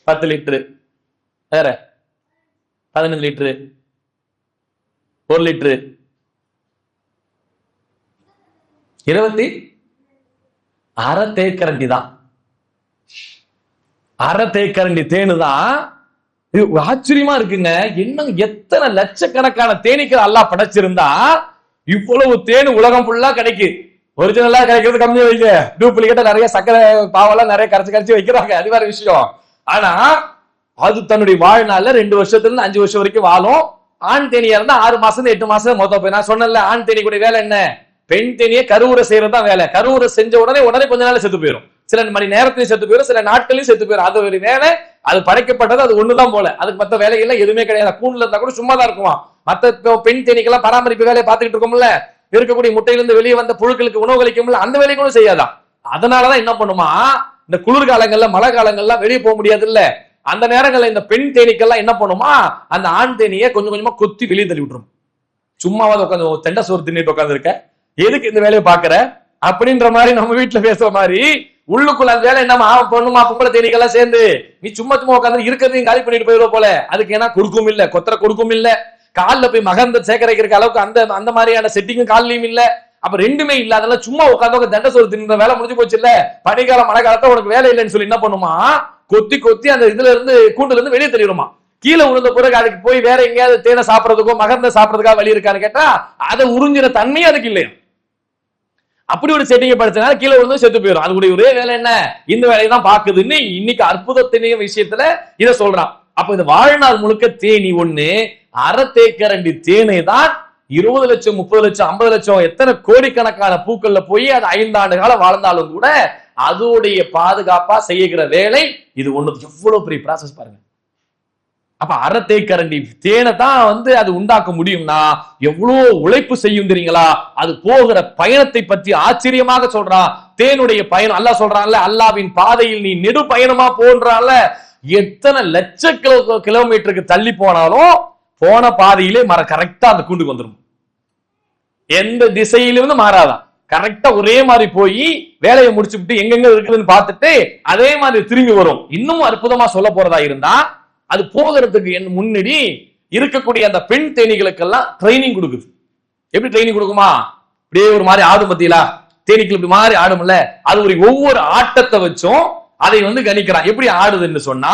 10 லிட்டரு, வேற 15 லிட்டரு, 1 லிட்டரு, 20 அரை தேக்கரண்டி தான். அரை தேக்கரண்டி தேனு தான். ஆச்சரியமா இருக்குங்க. என்ன எத்தனை லட்சக்கணக்கான தேனீக்கள் அல்லாஹ் படைச்சிருந்தா இவ்வளவு தேனு உலகம் ஃபுல்லா கிடைக்கு. ஒரிஜினலா கிடைக்கிறது கம்மியா வைங்க, டூப்ளிகேட்டா நிறைய சக்கரை பாவெல்லாம் நிறைய கரைச்சு வைக்கிறாங்க, அது வேற விஷயம். ஆனா அது தன்னுடைய வாழ்நாள்ல 2 வருஷத்துல இருந்து 5 வருஷம் வரைக்கும் வாழும். ஆண் தேனியா இருந்தா 6 மாசம் 8 மாசம் மொத்தம் போய். நான் சொன்னேன்ல, ஆண் தேனி கூட வேலை என்ன? பெண் தேனியை கருவுரை செய்யறதுதான் வேலை. கருவுரை செஞ்ச உடனே கொஞ்ச நாள் செத்து போயிடும், சில மணி நேரத்திலையும் செத்து போயிடும், சில நாட்களையும் செத்து போயிடும். அது ஒரு வேலை. அது படைக்கப்பட்டது அது ஒண்ணுதான் போல, அதுக்கு மத்த வேலைகள்லாம் எதுவுமே கிடையாது. கூண்டுல இருந்தா கூட சும்மா தான் இருக்குமா. மத்த பெண் தேனிக்கெல்லாம் பராமரிப்பு வேலையை பார்த்துக்கிட்டு இருக்கோம்ல, இருக்கக்கூடிய முட்டையிலிருந்து வெளியே வந்த புழுக்களுக்கு உணவு அளிக்கும்ல, அந்த வேலையை கூட செய்யாதான். அதனாலதான் என்ன பண்ணுமா, இந்த குளிர்காலங்கள்ல மழை காலங்கள்லாம் வெளியே போக முடியாது இல்ல, அந்த நேரங்கள்ல இந்த பெண் தேனீக்கெல்லாம் என்ன பண்ணுமா, அந்த ஆண் தேனியை கொஞ்சம் கொஞ்சமா கொத்தி வெளியே தள்ளி விட்டுரும். சும்மாவது உட்காந்து தெண்டை சோறு தின்னிட்டு உட்காந்து இருக்க, எதுக்கு இந்த வேலையை பாக்குற அப்படின்ற மாதிரி நம்ம வீட்டுல பேசுற மாதிரி உள்ளுக்குள்ள அந்த வேலை என்னமா பொண்ணுமா பொம்பளை தேனீக்கெல்லாம் சேர்ந்து நீ சும்மா உட்காந்து இருக்கிறதையும் காலி பண்ணிட்டு போயிடுவ போல. அதுக்கு ஏன்னா கொடுக்கும் இல்ல, கொத்தரை கொடுக்கும் இல்ல, காலில் போய் மகந்த சேகரிக்கிற அளவுக்கு அந்த மாதிரியான செட்டிங்கும் காலிலையும் இல்ல. அப்ப ரெண்டுமே இல்ல. அதெல்லாம் சும்மா உட்காந்து தண்டை சோறு தின்ற வேலை முடிஞ்சு போச்சு இல்ல. பனிக்காலம் மழை காலத்துல உனக்கு வேலை இல்லைன்னு சொல்லி என்ன பண்ணுமா, கொத்தி கொத்தி அந்த இதுல இருந்து கூண்டுல இருந்து வெளியே தெரியுமா. கீழே உழுந்த பிறகு அதுக்கு போய் வேற எங்கேயாவது தேனை சாப்பிடறதுக்கோ மகந்த சாப்பிடறதுக்காக வழி இருக்கான்னு கேட்டா அதை உறிஞ்சின தன்மையும் அதுக்கு இல்லையா. அப்படி ஒரு செட்டிங்கை படிச்சனால கீழே விழுந்து செத்து போயிடும். அதுடைய ஒரே வேலை என்ன, இந்த வேலையை தான் பாக்குதுன்னு இன்னைக்கு அற்புதத்தினைய விஷயத்துல இதை சொல்றான். அப்ப இந்த வாழ்நாள் முழுக்க தேனி ஒண்ணு அரை தேக்கரண்டி தேனை தான் 20 லட்சம் 30 லட்சம் 50 லட்சம் எத்தனை கோடிக்கணக்கான பூக்கள்ல போய் அது 5 ஆண்டு காலம் வாழ்ந்தாலும் கூட அதோடைய பாதுகாப்பா செய்கிற வேலை இது ஒண்ணு. எவ்வளவு பெரிய ப்ராசஸ் பாருங்க. அப்ப அரை தேக்கரண்டி தேனை தான் அது உண்டாக்க முடியும்னா எவ்வளவு உழைப்பு செய்யும் தெரியுங்களா. அது போகிற பயணத்தை பற்றி ஆச்சரியமாக சொல்றான். தேனுடைய பயணம் அல்லாஹ் சொல்றான்ல, அல்லாஹ்வின் பாதையில் நீ நெடு பயணமா போன்றான்ல, எத்தனை லட்ச கிலோமீட்டருக்கு தள்ளி போனாலும் போன பாதையிலே கரெக்டா அந்த கூண்டுக்கு வந்துடும். எந்த திசையிலிருந்து மாறாதான், கரெக்டா ஒரே மாதிரி போய் வேலையை முடிச்சுட்டு எங்கெங்க இருக்குதுன்னு பார்த்துட்டு அதே மாதிரி திரும்பி வரும். இன்னும் அற்புதமா சொல்ல போறதா இருந்தா அது போகிறதுக்கு முன்னாடி இருக்கக்கூடிய அந்த பெண் தேனீகளுக்கெல்லாம் ட்ரைனிங் கொடுக்குது. எப்படி ட்ரைனிங் கொடுக்குமா, இப்படியே ஒரு மாதிரி ஆடும் பத்தியா, தேனீக்கள் இப்படி மாதிரி ஆடும்ல, அது ஒரு ஒவ்வொரு ஆட்டத்தை வச்சும் அதை கணிக்கிறான். எப்படி ஆடுதுன்னு சொன்னா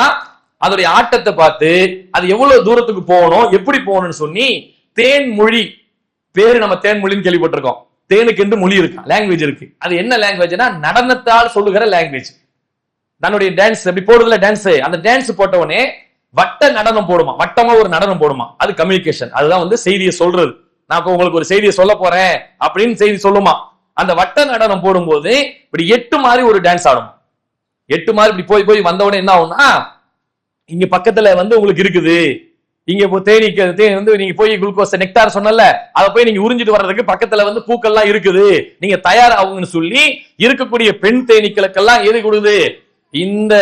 அதோடைய ஆட்டத்தை பார்த்து அது எவ்வளவு தூரத்துக்கு போகணும் எப்படி போகணும்னு சொல்லி தேன் மொழி பேரு நம்ம தேன் மொழின்னு கேள்விப்பட்டிருக்கோம். தேனுக்கு என்று மொழி இருக்கு, லாங்குவேஜ் இருக்கு. அது என்ன லாங்குவேஜ்னா நடனத்தால் சொல்லுகிற லாங்குவேஜ். தன்னுடைய டான்ஸ் எப்படி போடுறதுல டான்ஸ், அந்த டான்ஸ் போட்ட உடனே வட்ட நடனம் போடுமா, வட்டமா ஒரு நடனம் போடுமா, அது கம்யூனிகேஷன். அதுதான் செய்தியை சொல்றது. நான் உங்களுக்கு ஒரு செய்தியை சொல்ல போறேன் அப்படின்னு செய்தி சொல்லுமா. அந்த வட்ட நடனம் போடும்போது இப்படி 8 மாதிரி ஒரு டான்ஸ் ஆடும். 8 மாதிரி இப்படி போய் போய் வந்த உடனே என்ன ஆகும்னா, இங்க பக்கத்துல உங்களுக்கு இருக்குது, இங்க தேனீக்கு நீங்க போய் குளுக்கோஸ் நெக்டார் சொன்னல, அதை போய் நீங்க உறிஞ்சிட்டு வர்றதுக்கு பக்கத்துல பூக்கள்லாம் இருக்குது, நீங்க தயாராகுங்கன்னு சொல்லி இருக்கக்கூடிய பெண் தேனீக்களுக்கெல்லாம் எது கொடுக்குது, இந்த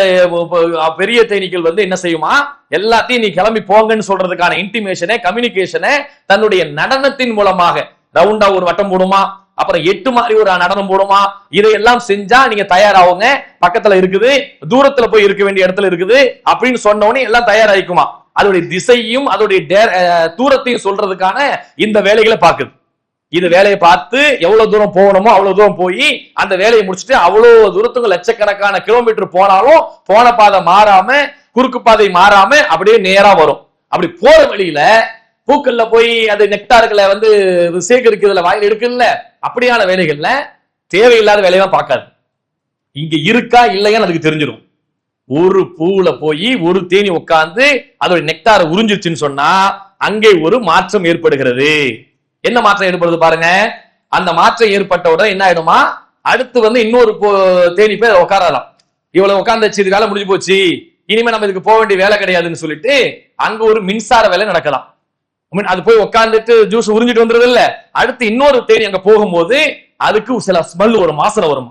பெரிய தேனீக்கள் என்ன செய்யுமா, எல்லாத்தையும் நீ கிளம்பி போங்கன்னு சொல்றதுக்கான இன்டிமேஷனை கம்யூனிகேஷனை தன்னுடைய நடனத்தின் மூலமாக ரவுண்டா ஒரு வட்டம் போடுமா, அப்புறம் 8 மாதிரி ஒரு நடனம் போடுமா. இதையெல்லாம் செஞ்சா நீங்க தயாராகுங்க, பக்கத்துல இருக்குது, தூரத்துல போய் இருக்க வேண்டிய இடத்துல இருக்குது அப்படின்னு சொன்ன உடனே எல்லாம் தயாராகிக்குமா. அதோடைய திசையும் அதோடைய தூரத்தையும் சொல்றதுக்கான இந்த வேலைகளை பாக்குது. இது வேலையை பார்த்து எவ்வளவு தூரம் போகணுமோ அவ்வளவு தூரம் போய் அந்த வேலையை முடிச்சுட்டு அவ்வளவு தூரத்துக்கு லட்சக்கணக்கான கிலோமீட்டர் போனாலும் போன பாதை மாறாம குறுக்கு பாதை மாறாம அப்படியே நேரா வரும். அப்படி போற வழியில பூக்கள்ல போய் அது நெக்டார்களை சேகரிக்கிறதுல வாயில் எடுக்கல, அப்படியான வேலைகள்ல தேவையில்லாத வேலையெல்லாம் பார்க்காது. இங்க இருக்கா இல்லையான்னு அதுக்கு தெரிஞ்சிடும். ஒரு பூவுல போய் ஒரு தேனி உட்கார்ந்து அதோட நெக்டாரை உறிஞ்சிருச்சுன்னு சொன்னா அங்கே ஒரு மாற்றம் ஏற்படுகிறது. என்ன மாற்றம் ஏற்படுது பாருங்க. அந்த மாற்றம் ஏற்பட்ட உடனே என்ன ஆயிடுமா, அடுத்து இன்னொரு தேனி போய் உட்காரலாம். இவ்வளவு உட்கார்ந்துச்சு, இது வேலை முடிஞ்சு போச்சு, இனிமே நம்ம இதுக்கு போக வேண்டிய வேலை கிடையாதுன்னு சொல்லிட்டு அங்க ஒரு மின்சார வேலை நடக்கலாம். அது போய் உட்கார்ந்துட்டு ஜூஸ் உறிஞ்சிட்டு வந்துருது இல்ல, அடுத்து இன்னொரு தேனி அங்க போகும்போது அதுக்கு சில ஸ்மெல் வரும், வாசனை வரும்.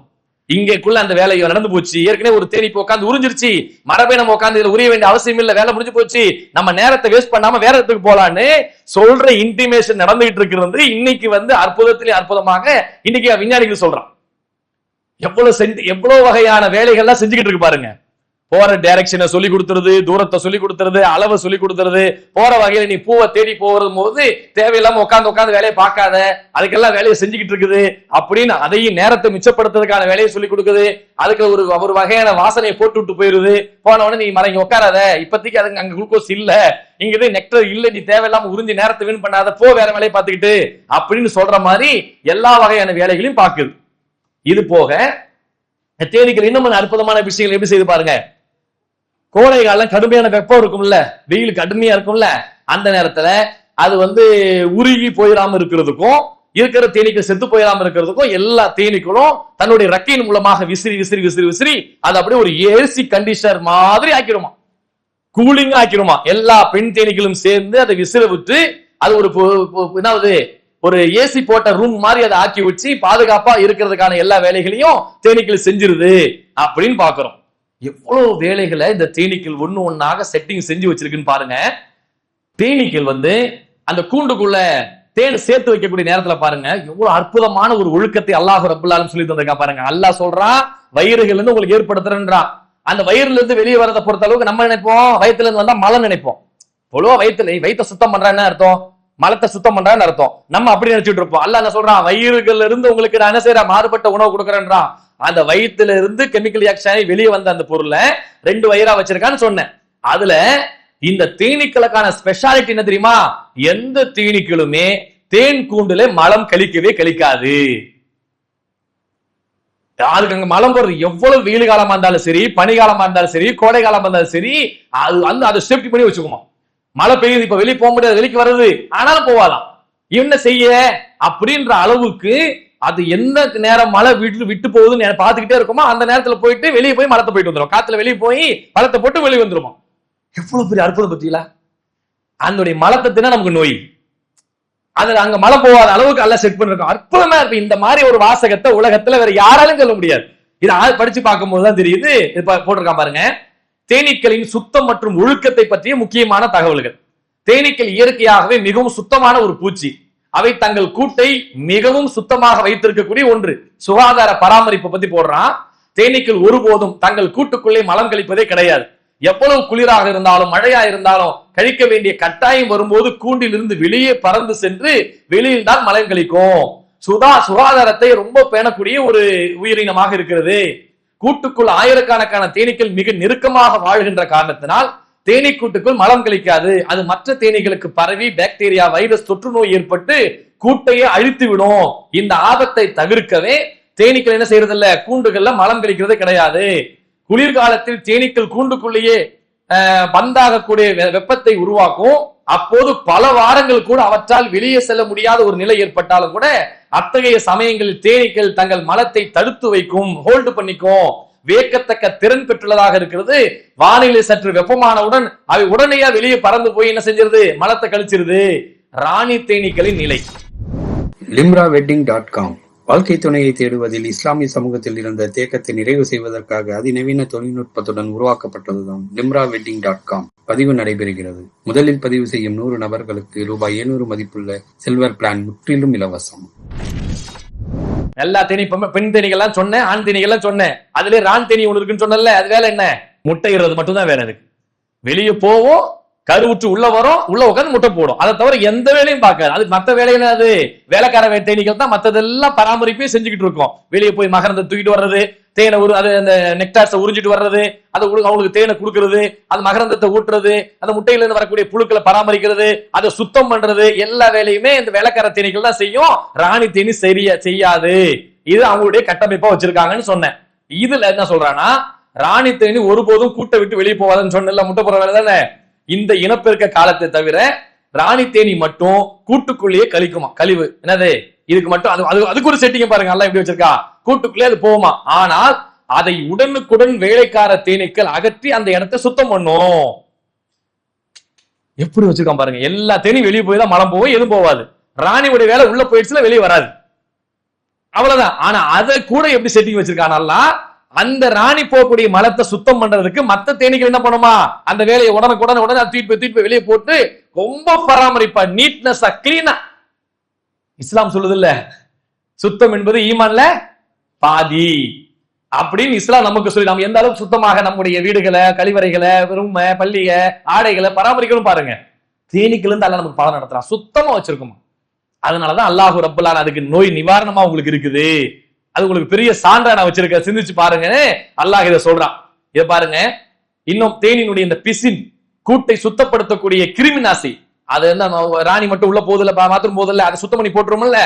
இங்கக்குள்ள அந்த வேலை நடந்து போச்சு. ஏற்கனவே ஒரு தேனி இப்போ உட்காந்து உறிஞ்சிருச்சு, மரபை நம்ம உட்காந்து இதுல உரிய வேண்டிய அவசியம் இல்ல, வேலை முடிஞ்சு போச்சு, நம்ம நேரத்தை வேஸ்ட் பண்ணாம வேற இடத்துக்கு போலான்னு சொல்ற இன்டிமேஷன் நடந்துகிட்டு இருக்கிறது. இன்னைக்கு அற்புதத்திலே அற்புதமாக இன்னைக்கு விஞ்ஞானிகள் சொல்றான். எவ்வளவு வகையான வேலைகள்லாம் செஞ்சுக்கிட்டு இருக்கு பாருங்க. போற டைரக்ஷனை சொல்லி கொடுத்துருது, தூரத்தை சொல்லி கொடுத்துருது, அளவை சொல்லி கொடுத்துருது. போற வகையில நீ பூவை தேடி போறது போது தேவையில்லாம உட்காந்து வேலையை பார்க்காத, அதுக்கெல்லாம் வேலையை செஞ்சுக்கிட்டு இருக்குது அப்படின்னு அதையும் நேரத்தை மிச்சப்படுத்துறதுக்கான வேலையை சொல்லி கொடுக்குது. அதுக்கு ஒரு வகையான வாசனையை போட்டு விட்டு போயிருது. போன உடனே நீ மறைங்க உட்காராத, இப்பத்திக்கு அதுக்கு அங்க குளுக்கோஸ் இல்ல, இங்கதான் நெக்டர் இல்ல, நீ தேவையில்லாம உறிஞ்சி நேரத்தை வீண் பண்ணாத, போ வேற வேலையை பார்த்துக்கிட்டு அப்படின்னு சொல்ற மாதிரி எல்லா வகையான வேலைகளையும் பார்க்குது. இது போக தேனீக்கள் இன்னும் அற்புதமான விஷயங்கள் எப்படி செய்து பாருங்க. கோடை காலம் கடுமையான வெப்பம் இருக்கும்ல, வெயில் கடுமையா இருக்கும்ல, அந்த நேரத்துல அது உருகி போயிடாம இருக்கிறதுக்கும் இருக்கிற தேனீக்கள் செத்து போயிடாம இருக்கிறதுக்கும் எல்லா தேனீக்களும் தன்னுடைய ரெக்கையின் மூலமாக விசிறி விசிறி விசிறி விசிறி அது அப்படியே ஒரு ஏசி கண்டிஷனர் மாதிரி ஆக்கிடுமா, கூலிங்கா ஆக்கிடுமா. எல்லா பெண் தேனீக்களும் சேர்ந்து அதை விசிற விட்டு அது ஒரு ஏசி போட்ட ரூம் மாதிரி அதை ஆக்கி வச்சு பாதுகாப்பா இருக்கிறதுக்கான எல்லா வேலைகளையும் தேனீக்கள் செஞ்சிருது அப்படின்னு பாக்குறோம். எவ்வளவு வேலைகளை இந்த தேனீக்கள் ஒண்ணு ஒன்னாக செட்டிங் செஞ்சு வச்சிருக்குன்னு பாருங்க. தேனீக்கள் அந்த கூண்டுக்குள்ள தேன் சேர்த்து வைக்கக்கூடிய நேரத்துல பாருங்க எவ்வளவு அற்புதமான ஒரு ஒழுக்கத்தை அல்லாஹ் ரப்பல் ஆலமீன் சொல்லி தந்திருக்கா பாருங்க. அல்லாஹ் சொல்றான் வயிறுகள் இருந்து உங்களுக்கு ஏற்படுத்துறேன்றான். அந்த வயிறுல இருந்து வெளியே வரதை பொறுத்த அளவுக்கு நம்ம நினைப்போம் வயிற்றுல இருந்து வந்தா மலம் நினைப்போம். பொதுவா வயிற்றை சுத்தம் பண்றான்னு அர்த்தம், மலத்தை சுத்தம் பண்றான்னு அர்த்தம். நம்ம அப்படி நினைச்சிட்டு இருப்போம். அல்லாஹ் என்ன சொல்றான், வயிறுகள்ல இருந்து உங்களுக்கு நான் என்ன செய்யறேன், மாறுபட்ட உணவு கொடுக்குறேன்றான். அந்த வயிற்றுல இருந்து கெமிக்கல் ரியாக்ஷன் வெளியே வந்த அந்த பொருளை 2 வயிறா வச்சிருக்கான்னு சொன்னேன். அதுல இந்த தேனீக்களுக்கான ஸ்பெஷாலிட்டி என்ன தெரியுமா, எந்த தேனீக்களுமே தேன் கூண்டுல மலம் கழிக்கவே கழிக்காது. அதுக்கு அங்க மலம் போறது எவ்வளவு வெயில் காலமா இருந்தாலும் சரி, பனி காலமா இருந்தாலும் சரி, கோடை காலமா இருந்தாலும் சரி, அது அதை சேஃப்டி பண்ணி வச்சுக்குமா. மழை பெய்யுது, இப்ப வெளியே போக முடியாது, வெளிக்கு வருது, ஆனாலும் போவாதான். என்ன செய்ய அப்படின்ற அளவுக்கு அது எந்த நேரம் மழை விட்டு போகுதுன்னு பாத்துக்கிட்டே இருக்குமோ அந்த நேரத்துல போயிட்டு வெளியே போய் மலத்தை போயிட்டு வந்துடும். காத்துல வெளியே போய் மலத்தை போட்டு வெளியே வந்துருமா. எவ்வளவு பெரிய அற்புதம் பத்தியில. அதனுடைய மலத்தை தின நமக்கு நோய், அதுல அங்க மழை போகாத அளவுக்கு எல்லாம் செட் பண்ணிருக்கோம். அற்புதமா இருக்கு. இந்த மாதிரி ஒரு வாசகத்தை உலகத்துல வேற யாராலும் சொல்ல முடியாது. இதை படிச்சு பார்க்கும் போதுதான் தெரியுது. போட்டிருக்கான் பாருங்க, தேனீக்களின் சுத்தம் மற்றும் ஒழுக்கத்தை பற்றிய முக்கியமான தகவல்கள். தேனீக்கள் இயற்கையாகவே மிகவும் சுத்தமான ஒரு பூச்சி. அவை தங்கள் கூட்டை மிகவும் சுத்தமாக வைத்திருக்கக்கூடிய ஒன்று. சுகாதார பராமரிப்பை பத்தி போடுறான். தேனீக்கள் ஒருபோதும் தங்கள் கூட்டுக்குள்ளே மலம் கழிப்பதே கிடையாது. எவ்வளவு குளிராக இருந்தாலும் மழையா இருந்தாலும் கழிக்க வேண்டிய கட்டாயம் வரும்போது கூண்டில் இருந்து வெளியே பறந்து சென்று வெளியில் தான் மலம் கழிக்கும். சுகாதாரத்தை ரொம்ப பேணக்கூடிய ஒரு உயிரினமாக இருக்கிறது. கூட்டுக்குள் ஆயிரக்கணக்கான தேனீக்கள் மிக நெருக்கமாக வாழ்கின்ற காரணத்தினால் தேனீக்கூட்டுக்குள் மலம் கழிக்காது. அது மற்ற தேனீகளுக்கு பரவி பாக்டீரியா வைரஸ் தொற்று நோய் ஏற்பட்டு கூட்டையே அழித்து விடும். இந்த ஆபத்தை தவிர்க்கவே தேனீக்கள் என்ன செய்யறது இல்ல, கூண்டுகள்ல மலம் கழிக்கிறது கிடையாது. குளிர்காலத்தில் தேனீக்கள் கூண்டுக்குள்ளேயே பந்தாகக்கூடிய வெப்பத்தை உருவாக்கும். அப்போது பல வாரங்கள் கூட அவற்றால் வெளியே செல்ல முடியாத ஒரு நிலை ஏற்பட்டாலும் கூட அத்தகைய சமயங்களில் தேனீக்கள் தங்கள் மலத்தை தடுத்து வைக்கும், ஹோல்டு பண்ணிக்கும். வியக்கத்தக்க திறன் பெற்றுள்ளதாக இருக்கிறது. வானிலை சற்று வெப்பமானவுடன் அவை உடனே வெளியே பறந்து போய் என்ன செஞ்சிருது, மலத்தை கழிச்சிருது. ராணி தேனீக்களின் நிலை. limrawedding.com வாழ்க்கை துணையை தேடுவதில் இஸ்லாமிய சமூகத்தில் இருந்த தேக்கத்தை நிறைவு செய்வதற்காக அதிநவீன தொழில்நுட்பத்துடன் உருவாக்கப்பட்டதுதான் limrawedding.com. பதிவு நடைபெறுகிறது. முதலில் பதிவு செய்யும் 100 நபர்களுக்கு ரூபாய் 700 மதிப்புள்ள சில்வர் பிளான் முற்றிலும் இலவசம். எல்லா தேனி பெண் தேனிகள்லாம் சொன்னேன், ஆண் தேனிகள்லாம் சொன்னேன். அதுல ராண் தேனி ஒண்ணு இருக்குன்னு சொன்னல, அது வேலை என்ன, முட்டையிடுறது மட்டும்தான் வேலை. அதுக்கு வெளியே போவோம், கருவுற்று உள்ள வரும், உள்ள உட்காந்து முட்டை போடும். அதை தவிர எந்த வேலையும் பார்க்காது. அது மத்த வேலையில அது வேலைக்கார தேனீக்கள் தான் மத்ததெல்லாம் பராமரிப்பே செஞ்சுக்கிட்டு இருக்கோம். வெளியே போய் மகரந்த தூக்கிட்டு வர்றது, தேனை அது அந்த நெக்டார்ஸை உறிஞ்சிட்டு வர்றது, அது அவங்களுக்கு தேனை கொடுக்கறது, அது மகரந்தத்தை ஊட்டுறது, அந்த முட்டையில இருந்து வரக்கூடிய புழுக்களை பராமரிக்கிறது, அதை சுத்தம் பண்றது, எல்லா வேலையுமே இந்த வேலைக்கார தேனீக்கள் தான் செய்யும். ராணி தேனி செய்யாது. இது அவங்களுடைய கட்டமைப்பா வச்சிருக்காங்கன்னு சொன்னேன். இதுல என்ன சொல்றானா, ராணி தேனி ஒருபோதும் கூட்டை விட்டு வெளியே போவாதுன்னு சொன்ன முட்டை போற வேலை தானே. இந்த இனப்பெருக்க காலத்தை தவிர ராணி தேனி மட்டும் கூட்டுக்குள்ளேயே கழிக்குமா. கழிவு என்னது, இதுக்கு மட்டும் அதுக்கு ஒரு செட்டிங் பாருங்க, எல்லாம் எப்படி வச்சிருக்கா, கூட்டுக்குள்ளே அது போகுமா. ஆனால் அதை உடனுக்குடன் வேலைக்கார தேனீக்கள் அகற்றி அந்த இடத்தை சுத்தம் பண்ணும். எப்படி வச்சிருக்கான் பாருங்க. எல்லா தேனியும் வெளியே போய் தான் மலம் போகும், எதுவும் போவாது. ராணியோட வேலை உள்ள போயிடுச்சுல வெளியே வராது. அவ்வளவுதான். ஆனா அதை கூட எப்படி செட்டிங் வச்சிருக்கானா, அந்த ராணி போகக்கூடிய மலத்தை சுத்தம் பண்றதுக்கு மத்த தேனீக்கள் என்ன பண்ணுமா, அந்த வேலையை உடனே தூக்கிட்டு போய் வெளியே போட்டு ரொம்ப பராமரிப்பா, நீட்னஸா கிளீனா. இஸ்லாம் சொல்லுது இல்ல, சுத்தம் என்பது ஈமான்ல பாதி அப்படின்னு இஸ்லாம் நமக்கு சொல்லி, நம்ம எந்த அளவுக்கு சுத்தமாக நம்முடைய வீடுகளை, கழிவறைகளை, ரூம, பள்ளிய, ஆடைகளை பராமரிக்கணும் பாருங்க. தேனீக்கள் இருந்து அல்ல நமக்கு பாடம் நடத்துறான், சுத்தமா வச்சிருக்குமா. அதனாலதான் அல்லாஹு ரப்பல் ஆலமீன் அதுக்கு நோய் நிவாரணமா உங்களுக்கு இருக்குது, அது உங்களுக்கு பெரிய சான்றா நான் வச்சிருக்க, சிந்திச்சு பாருங்க. அல்லாஹ் இதை சொல்றான். இதை பாருங்க, இன்னும் தேனினுடைய இந்த பிசின் கூட்டை சுத்தப்படுத்தக்கூடிய கிருமி நாசி, அது என்ன ராணி மட்டும் உள்ள போதில்ல, மாத்திரம் போதில்ல, அதை சுத்தம் பண்ணி போட்டுருமல்ல,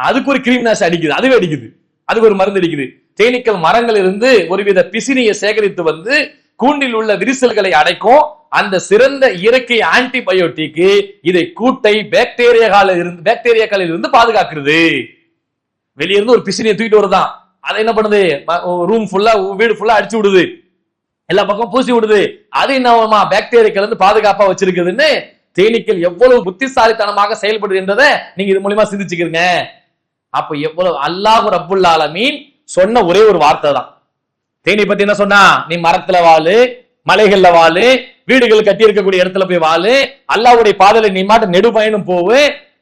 அதுக்கு ஒரு கிருமி நாசி அடிக்குது, அதுவே அடிக்குது, அதுக்கு ஒரு மருந்து அடிக்குது. தேனீக்கள் மரங்கள் இருந்து ஒருவித பிசினியை சேகரித்து வந்து கூண்டில் உள்ள விரிசல்களை அடைக்கும். அந்த சிறந்த இயற்கை ஆன்டிபயோட்டிக் இதை கூட்டை பாக்டீரியாக்களில் இருந்து பாதுகாக்கிறது. வெளியிருந்து ஒரு பிசினியை தூக்கிட்டு வருதான், அதை என்ன பண்ணுது, ரூம் ஃபுல்லா, வீடு ஃபுல்லா அடிச்சு விடுது, எல்லா பக்கம் பூசி விடுது. அது என்னமா பாக்டீரியாக்கள் இருந்து பாதுகாப்பா வச்சிருக்குதுன்னு தேனீக்கள் எவ்வளவு புத்திசாலித்தனமாக செயல்படுது என்றதை நீங்க இது மூலமா சிந்திச்சுக்கிறீங்க. அப்ப எவ்வளவு அல்லாஹ் ரப்புல் ஆலமீன் சொன்ன ஒரே ஒரு வார்த்தை தான். தேனி பத்தி என்ன சொன்னா, நீ மரத்துல வாழு, மலைகள்ல வாழு, வீடுகள் கட்டி இருக்கக்கூடிய இடத்துல போய் வாழு, அல்லாஹ்வுடைய பாதையில நீ மாட்டு நெடு பயணம் போவு.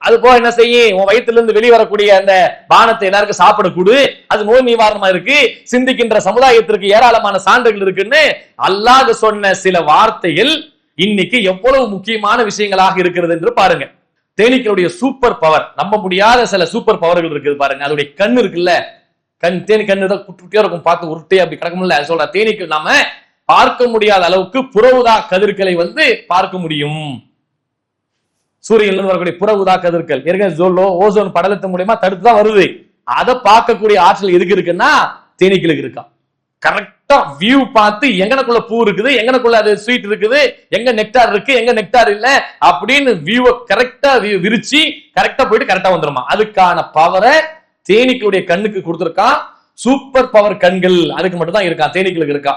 அது போக என்ன செய்யும், உன் வயிற்றுல இருந்து வெளியே வரக்கூடிய அந்த பானத்தை எல்லாருக்கும் சாப்பிட கொடு, அது நோய் நிவாரணமா இருக்கு, சிந்திக்கின்ற சமுதாயத்திற்கு ஏராளமான சான்றுகள் இருக்குன்னு அல்லாஹ் சொன்ன சில வார்த்தைகள் இன்னைக்கு எவ்வளவு முக்கியமான விஷயங்களாக இருக்கிறது என்று பாருங்க. தேனீக்களுடைய சூப்பர் பவர், நம்ப முடியாத சில சூப்பர் பவர்கள் இருக்குது பாருங்க. அதோடைய கண் இருக்குல்ல, தேனி கண்ணு தான் குட்டியா இருக்கும், பார்த்து உருட்டே அப்படி கிடக்கும்ல, சொல்ற தேனீக்கு நாம பார்க்க முடியாத அளவுக்கு புற ஊதா கதிர்களை வந்து பார்க்க முடியும். சூரியன்ல வரக்கூடிய புற ஊதா கதிர்கள் ஏற்கனவே ஓசோன் படலத்தின் மூலமா தடுத்துதான் வருது. அதை பார்க்கக்கூடிய ஆற்றல் எதுக்கு இருக்குன்னா தேனீக்களுக்கு இருக்கா. கரெக்டா வியூ பார்த்து எங்கனக்குள்ள பூ இருக்குது, எங்கனக்குள்ள அது ஸ்வீட் இருக்குது, எங்க நெக்டார் இருக்கு, எங்க நெக்டார் இல்ல அப்படின்னு வியூ கரெக்டா விரிச்சு கரெக்டா போயிட்டு கரெக்டா வந்துருமா. அதுக்கான பவரை தேனீக்களுடைய கண்ணுக்கு கொடுத்திருக்கான். சூப்பர் பவர் கண்கள் அதுக்கு மட்டும் தான் இருக்கான், தேனீக்களுக்கு இருக்கா.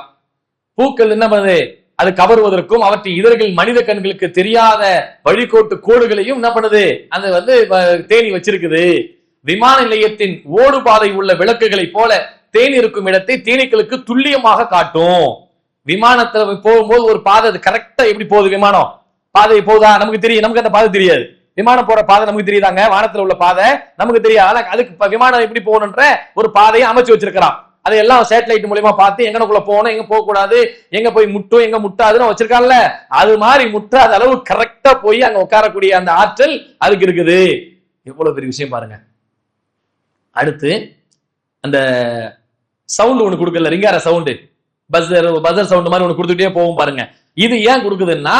பூக்கள் என்ன பண்ணுது, அது கவருவதற்கும் அவற்றின் இதழ்கள் மனித கண்களுக்கு தெரியாத வழிகோட்டு கோடுகளையும் என்ன பண்ணுது, அது வந்து தேனி வச்சிருக்குது. விமான நிலையத்தின் ஓடு பாதை உள்ள விளக்குகளை போல தேனி இருக்கும் இடத்தை தேனீக்களுக்கு துல்லியமாக காட்டும். விமானத்துல போகும்போது ஒரு பாதை அது கரெக்டா எப்படி போகுது, விமானம் பாதை போகுதா நமக்கு தெரியும், நமக்கு அந்த பாதை தெரியாது. விமானம் போற பாதை நமக்கு தெரியுதாங்க, வானத்துல உள்ள பாதை நமக்கு தெரியாது. ஆனா அதுக்கு விமானம் எப்படி போகணுன்ற ஒரு பாதையை அமைச்சு வச்சிருக்கிறான். அதையெல்லாம் சேட்டலைட் மூலமா பார்த்து எங்கனக்குள்ள போகணும், எங்க போக கூடாது, எங்க போய் முட்டும் எங்க முட்டாதுன்னு வச்சிருக்கான்ல, அது மாதிரி முட்டாத அளவு கரெக்டா போய் அங்க உட்காரக்கூடிய அந்த ஆற்றல் அதுக்கு இருக்குது. எவ்வளவு பெரிய விஷயம் பாருங்க. அடுத்து அந்த சவுண்ட் ஒண்ணு கொடுக்கல, ரிங்கார சவுண்டு, பஸர் சவுண்ட் மாதிரி ஒண்ணு கொடுத்துட்டே போகும் பாருங்க. இது ஏன் கொடுக்குதுன்னா,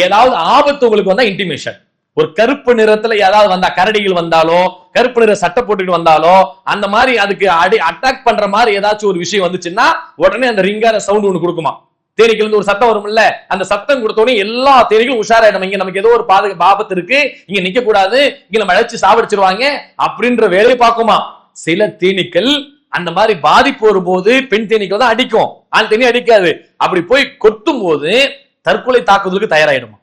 ஏதாவது ஆபத்து உங்களுக்கு வந்தா இன்டிமேஷன். ஒரு கருப்பு நிறத்துல ஏதாவது வந்தா, கரடிகள் வந்தாலோ, கருப்பு நிற சட்டை போட்டுட்டு வந்தாலோ, அந்த மாதிரி அதுக்கு அட்டாக் பண்ற மாதிரி ஏதாச்சும் ஒரு விஷயம் வந்துச்சுன்னா உடனே அந்த ரிங்கார சவுண்ட் ஒண்ணு கொடுக்குமா. தேனீக்கள் இருந்து ஒரு சத்தம் வரும் இல்ல, அந்த சத்தம் கொடுத்தோடனே எல்லா தேனீகளும் உஷாராயிடும், இங்க நமக்கு ஏதோ ஒரு ஆபத்து இருக்கு, இங்க நிக்க கூடாது, இங்க நம்ம அழைச்சு சாவடிச்சிருவாங்க அப்படின்ற வேலையை பார்க்குமா. சில தேனீக்கள் அந்த மாதிரி பாதிப்பு வரும்போது பெண் தேனீக்கள் தான் அடிக்கும், ஆண் தேனி அடிக்காது. அப்படி போய் கொத்தும் போது தற்கொலை தாக்குதலுக்கு தயாராயிடுமா.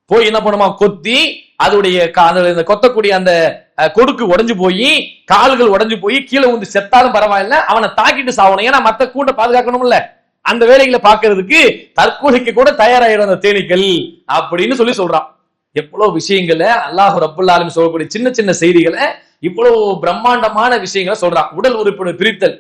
போய் என்ன பண்ணுமா, கொத்தி அதோடைய கொத்தக்கூடிய அந்த கொடுக்கு உடைஞ்சு போய், கால்கள் உடைஞ்சு போய் கீழே வந்து செத்தாலும் பரவாயில்ல, அவனை தாக்கிட்டு சாவணும், ஏன்னா மத்த கூண்ட பாதுகாக்கணும்ல. அந்த வேலைகளை பார்க்கறதுக்கு தற்கொலைக்கு கூட தயாராயிடும் அந்த தேனீக்கள் அப்படின்னு சொல்றான். எவ்வளவு விஷயங்களை அல்லாஹ் ரப்புல் ஆலமீன் சொல்லக்கூடிய சின்ன சின்ன செய்திகளை இவ்வளவு பிரம்மாண்டமான விஷயங்களை சொல்றான். உடல் உறுப்பினர் பிரித்தல்,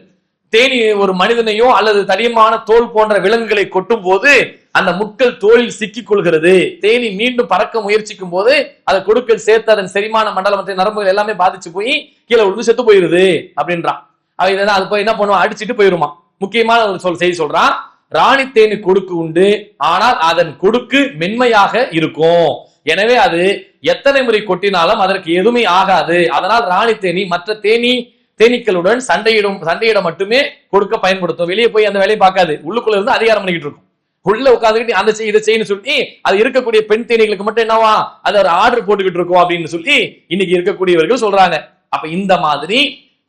தேனி ஒரு மனிதனையோ அல்லது தடியமான தோல் போன்ற விலங்குகளை கொட்டும் போது அந்த முட்கள் தோலில் சிக்கிக் கொள்கிறது. தேனி மீண்டும் பறக்க முயற்சிக்கும் போது அதை கொடுக்கல் சேர்த்து அதன் செரிமான மண்டலம் மற்ற நரம்புகள் எல்லாமே பாதிச்சு போய் கீழே விழுந்து செத்து போயிருது அப்படின்றான். அது போய் என்ன பண்ணுவான், அடிச்சுட்டு போயிருமா. முக்கியமான ஒரு செய்தி சொல்றான், ராணி தேனி கொடுக்கு உண்டு, ஆனால் அதன் கொடுக்கு மென்மையாக இருக்கும். எனவே அது எத்தனை முறை கொட்டினாலும் அதற்கு எதுவுமே ஆகாது. அதனால் ராணி தேனி மற்ற தேனீக்களுடன் சண்டையிட மட்டுமே கொடுக்க பயன்படுத்தும். வெளியே போய் அந்த வேலையை பார்க்காது, உள்ளுக்குள்ள இருந்து அதிகாரம் பண்ணிக்கிட்டு இருக்கும். உள்ள உட்காந்துக்கிட்டு அந்த இதை செய்யு சொல்லி அது இருக்கக்கூடிய பெண் தேனீகளுக்கு மட்டும் என்னவா அது ஒரு ஆர்டர் போட்டுக்கிட்டு இருக்கும் அப்படின்னு சொல்லி இன்னைக்கு இருக்கக்கூடியவர்கள் சொல்றாங்க. அப்ப இந்த மாதிரி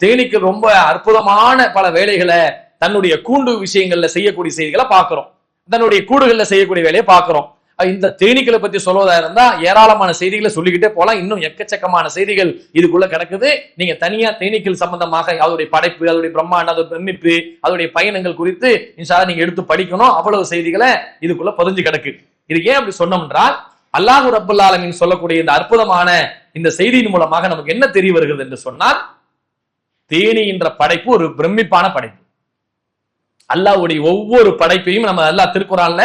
தேனீக்கள் ரொம்ப அற்புதமான பல வேலைகளை தன்னுடைய கூண்டு விஷயங்கள்ல செய்யக்கூடிய செய்திகளை பார்க்கிறோம், தன்னுடைய கூடுகள்ல செய்யக்கூடிய வேலையை பார்க்கிறோம். இந்த தேனீக்களை பத்தி சொல்வதா இருந்தா ஏராளமான செய்திகளை சொல்லிக்கிட்டே போலாம். இன்னும் எக்கச்சக்கமான செய்திகள் இதுக்குள்ள கிடக்குது. நீங்க தனியா தேனீக்கள் சம்பந்தமாக அதோடைய படைப்பு, அதோடைய பிரம்மாண்டம், அதோட பிரமிப்பு, அதோடைய பயணங்கள் குறித்து இன்ஷா அல்லாஹ் நீங்க எடுத்து படிக்கணும். அவ்வளவு செய்திகளை இதுக்குள்ள பதிஞ்சு கிடக்கு. இது ஏன் அப்படி சொன்னோம் என்றால், அல்லாஹ் ரப்பல் ஆலமீன் சொல்லக்கூடிய இந்த அற்புதமான இந்த செய்தியின் மூலமாக நமக்கு என்ன தெரிய வருகிறது என்று சொன்னால், தேனி என்ற படைப்பு ஒரு பிரமிப்பான படைப்பு. அல்லாஹ்வுடைய ஒவ்வொரு படைப்பையும் நம்ம அல்லாஹ் திருக்குர்ஆன்ல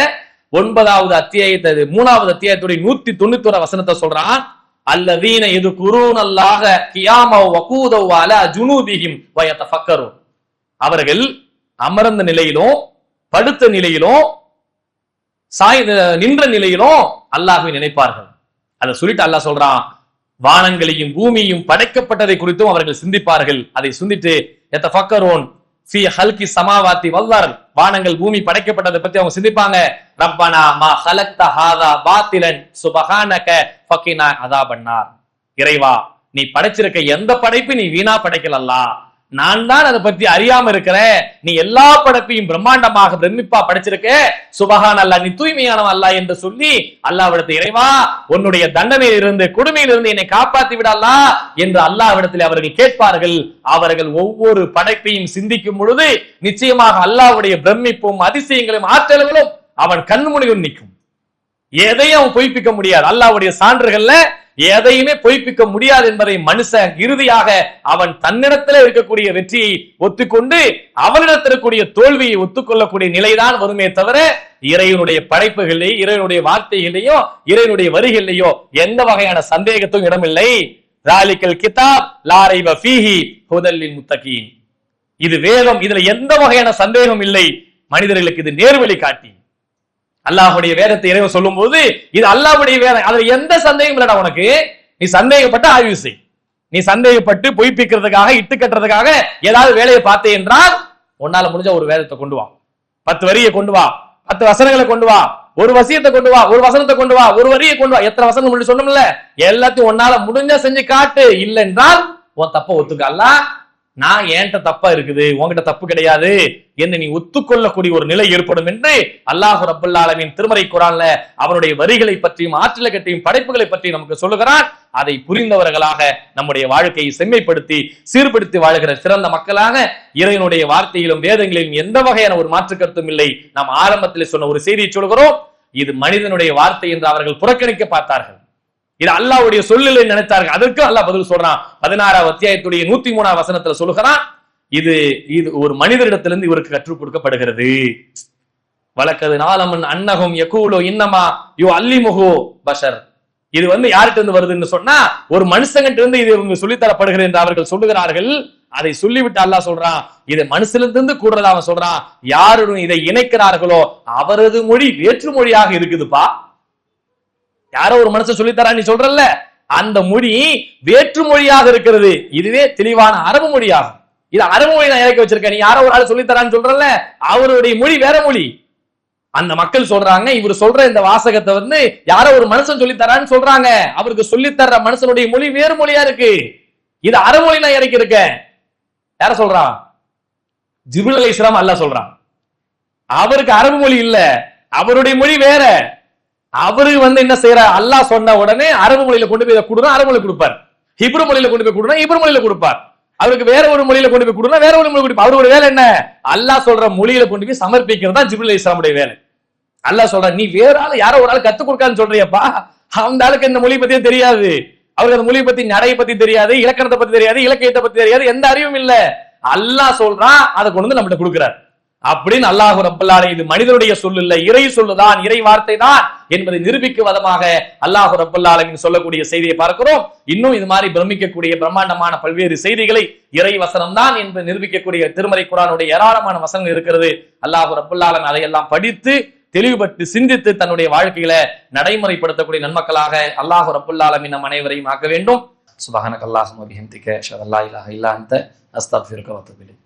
9வது அத்தியாயத்தை 3வது அத்தியாயத்துடைய 191 வசனத்தை சொல்றான். அல்லதீன யذ்குரூனல்லாஹ கியாம வ கூதவ அலா ஜுனூபிஹிம் வ யதஃபக்கரூன். அவர்கள் அமர்ந்த நிலையிலும் படுத்த நிலையிலும் நின்ற நிலையிலும் அல்லாஹ்வை நினைப்பார்கள். அதை சொல்லிட்டு அல்லாஹ் சொல்றான், வானங்களையும் பூமியையும் படைக்கப்பட்டதை குறித்தும் அவர்கள் சிந்திப்பார்கள். அதை சிந்திட்டு யதஃபக்கரூன் ஃபீ ஹல்கி ஸமாவாத்தி வல் அர்த், வானங்கள் பூமி படைக்கப்பட்டதை பத்தி அவங்க சிந்திப்பாங்க. ரப்பனா மா ஹலக்த ஹாதா பாத்திலன் சுப்ஹானக ஃபகினா அஸாபன்னார். இறைவா, நீ படைச்சிருக்க எந்த படைப்பு நீ வீணா படைக்கலல்லா, நான் தான் அதை பத்தி அறியாம இருக்கிறேன். நீ எல்லா படைப்பையும் பிரம்மாண்டமாக பிரமிப்பா படைச்சிருக்க. சுபஹான் அல்லாஹ், நீ தூய்மையானவன் அல்லாஹ் என்று சொல்லி அல்லாஹ்விடத்தில், இறைவா உன்னுடைய தண்டனையிலிருந்து கொடுமையிலிருந்து என்னை காப்பாத்தி விடல்லா என்று அல்லாஹ்விடத்தில் அவர்கள் கேட்பார்கள். அவர்கள் ஒவ்வொரு படைப்பையும் சிந்திக்கும் பொழுது நிச்சயமாக அல்லாஹ்வுடைய பிரமிப்பும் அதிசயங்களும் ஆற்றல்களும் அவன் கண்முனியும் நிற்கும். எதையும் அவன் பொய்ப்பிக்க முடியாது. அல்லாஹ்வுடைய சான்றுகள்ல எதையுமே பொய்ப்பிக்க முடியாது என்பதை மனுஷன் இறுதியாக அவன் தன்னிடத்தில் இருக்கக்கூடிய வெற்றியை ஒத்துக்கொண்டு அவனிடத்தில் இருக்கக்கூடிய தோல்வியை ஒத்துக்கொள்ளக்கூடிய நிலைதான் வருமே தவிர, இறைவனுடைய படைப்புகளிலே, இறைவனுடைய வார்த்தைகளையோ, இறைவனுடைய வரிகளிலேயோ எந்த வகையான சந்தேகத்தும் இடமில்லை. ராலிக்கல் கிதாப் லா ரைப ஃபீஹி ஹுதல் லில் முத்தகீன். இது வேதம், இதுல எந்த வகையான சந்தேகம் இல்லை. மனிதர்களுக்கு இது நேர்வழி காட்டி. அல்லாஹ்வுடைய வேதத்தை இறைவன் சொல்லும் போது இது அல்லாஹ்வுடைய வேதம், அதுல எந்த சந்தேகம் இல்லடா உனக்கு. நீ சந்தேகப்பட்டு ஆய்வு செய். நீ சந்தேகப்பட்டு பொய்ப்பிக்கிறதுக்காக இட்டு கட்டுறதுக்காக ஏதாவது வேலையை பார்த்தே என்றால், உன்னால முடிஞ்ச ஒரு வேதத்தை கொண்டு வா, 10 வரியை கொண்டு வா, 10 வசனங்களை கொண்டு வா, ஒரு வசியத்தை கொண்டு வா, ஒரு வசனத்தை கொண்டு வா, ஒரு வரியை கொண்டு வா. எத்தனை வசனம் முன்னாடி சொன்னோம்ல, எல்லாத்தையும் உன்னால முடிஞ்ச செஞ்சு காட்டு. இல்லை என்றால் உன் தப்ப ஒத்துக்க. அல்லாஹ், நான் என்கிட்ட தப்பா இருக்குது, உன்கிட்ட தப்பு கிடையாது என்று நீ ஒத்துக்கொள்ளக்கூடிய ஒரு நிலை ஏற்படும் என்று அல்லாஹ் ரப்பல் ஆலமீன் திருமறை குர்ஆன்ல அவனுடைய வரிகளை பற்றியும் ஆற்றலை பற்றியும் படைப்புகளை பற்றி நமக்கு சொல்லுகிறான். அதை புரிந்தவர்களாக நம்முடைய வாழ்க்கையை செம்மைப்படுத்தி சீர்படுத்தி வாழ்கிற சிறந்த மக்களாக இறைவனுடைய வார்த்தையிலும் வேதங்களிலும் எந்த வகையான ஒரு மாற்று கருத்தும் இல்லை. நாம் ஆரம்பத்தில் சொன்ன ஒரு செய்தியை சொல்கிறோம், இது மனிதனுடைய வார்த்தை என்று அவர்கள் புறக்கணிக்க பார்த்தார்கள். இது அல்லாஹ்வுடைய சொல்லில் நினைத்தார்கள். அதற்கு அல்லாஹ் பதில் சொல்றான். 16வது அத்தியாயத்துடைய 103வது வசனத்துல சொல்லுகிறான், இது ஒரு மனிதரிடத்திலிருந்து இவருக்கு கற்றுக் கொடுக்கப்படுகிறது. வலக்கது நாலமன் அன்னகும் யகூலு இன்னமா யு அல்லிமுஹு பஷர். இது யார்கிட்ட இருந்து வருதுன்னு சொன்னா, ஒரு மனுஷங்கிட்ட இருந்து இது இவங்க சொல்லித்தரப்படுகிறது என்று அவர்கள் சொல்லுகிறார்கள். அதை சொல்லிவிட்டு அல்லாஹ் சொல்றான், இது மனுஷனிலிருந்து கூடுறதா அவன் சொல்றான். யாரும் இதை இணைக்கிறார்களோ அவரது மொழி வேற்று மொழியாக இருக்குதுப்பா. யாரோ ஒரு மனுஷன் சொல்லித்தரா நீ சொல்றல்ல, அந்த மொழி வேற்று மொழியாக இருக்கிறது. இதுவே தெளிவான அரபு மொழியாகும். இது அரபு மொழி நான் இறக்கி வச்சிருக்கேன், நீ யாரோ ஒரு ஆள் சொல்லித்தரான்னு சொல்றல்ல, அவருடைய மொழி வேற மொழி. அந்த மக்கள் சொல்றாங்க, இவர் சொல்ற இந்த வாசகத்தை யாரோ ஒரு மனுஷன் சொல்லித்தரான்னு சொல்றாங்க. அவருக்கு சொல்லித்தர்ற மனுஷனுடைய மொழி வேறு மொழியா இருக்கு. இது அரபு மொழி நான் இறக்கி இருக்கேன். யார சொல்றான்? ஜிப்ரீல் அலைஹிஸ்ஸலாம் அல்லாஹ் சொல்றான். அவருக்கு அரபு மொழி இல்ல, அவருடைய மொழி வேற. அவரு என்ன செய்யறார்? அல்லாஹ் சொன்ன உடனே அரபு மொழியில கொண்டு போய் கொடுனா அரபு மொழி கொடுப்பார், ஹிப்ரு மொழியில கொண்டு போய் கொடுனா ஹிப்ரு மொழியில கொடுப்பார். அவருக்கு வேற ஒரு மொழியில கொண்டு போய் கொடுனா வேற ஒரு மொழி கொடுப்பார். அவரோட வேலை என்ன? அல்லாஹ் சொல்ற மொழியில கொண்டு போய் சமர்ப்பிக்கிறது தான் ஜிப்ரீல் அலைஹிஸ்ஸலாமுடைய வேலை. அல்லாஹ் சொல்ற, நீ வேற ஆள் யாரோ ஒரு ஆள் கத்துக் கொடுக்கான்னு சொல்றியப்பா, அந்த ஆளுக்கு இந்த மொழி பத்தியும் தெரியாது, அவருக்கு அந்த மொழி பத்தி நடையை பத்தி தெரியாது, இலக்கணத்தை பத்தி தெரியாது, இலக்கியத்தை பத்தி தெரியாது, எந்த அறிவும் இல்ல. அல்லாஹ் சொல்றான், அதை கொண்டு வந்து நம்மகிட்ட கொடுக்கிறார். அப்படின்னு அல்லாஹ் ரப்பல் ஆலமீன், இது மனிதனுடைய சொல் இல்ல, இறை சொல்லுதான், இறை வார்த்தை தான் என்பதை நிரூபிக்கும் விதமாக அல்லாஹ் ரப்பல் ஆலமீன் சொல்லக்கூடிய செய்தியை பார்க்கிறோம். இன்னும் இது மாதிரி பிரமிக்கக்கூடிய பிரம்மாண்டமான பல்வேறு செய்திகளை இறை வசனம் தான் என்று நிரூபிக்கக்கூடிய திருமறை குர்ஆனுடைய ஏராளமான வசனங்கள் இருக்கிறது. அல்லாஹ் ரப்பல் ஆலமீன் அதையெல்லாம் படித்து தெளிவுபட்டு சிந்தித்து தன்னுடைய வாழ்க்கையில நடைமுறைப்படுத்தக்கூடிய நன்மக்களாக அல்லாஹ் ரப்பல் ஆலமீன் நம் அனைவரையும் ஆக்க வேண்டும். சுப்ஹானக அல்லாஹும்ம வபிஹம்திக அஷ்ஹது அல்லா இலாஹா இல்லா அன்த அஸ்தக்ஃபிருக வ அத்தூபு இலைக்.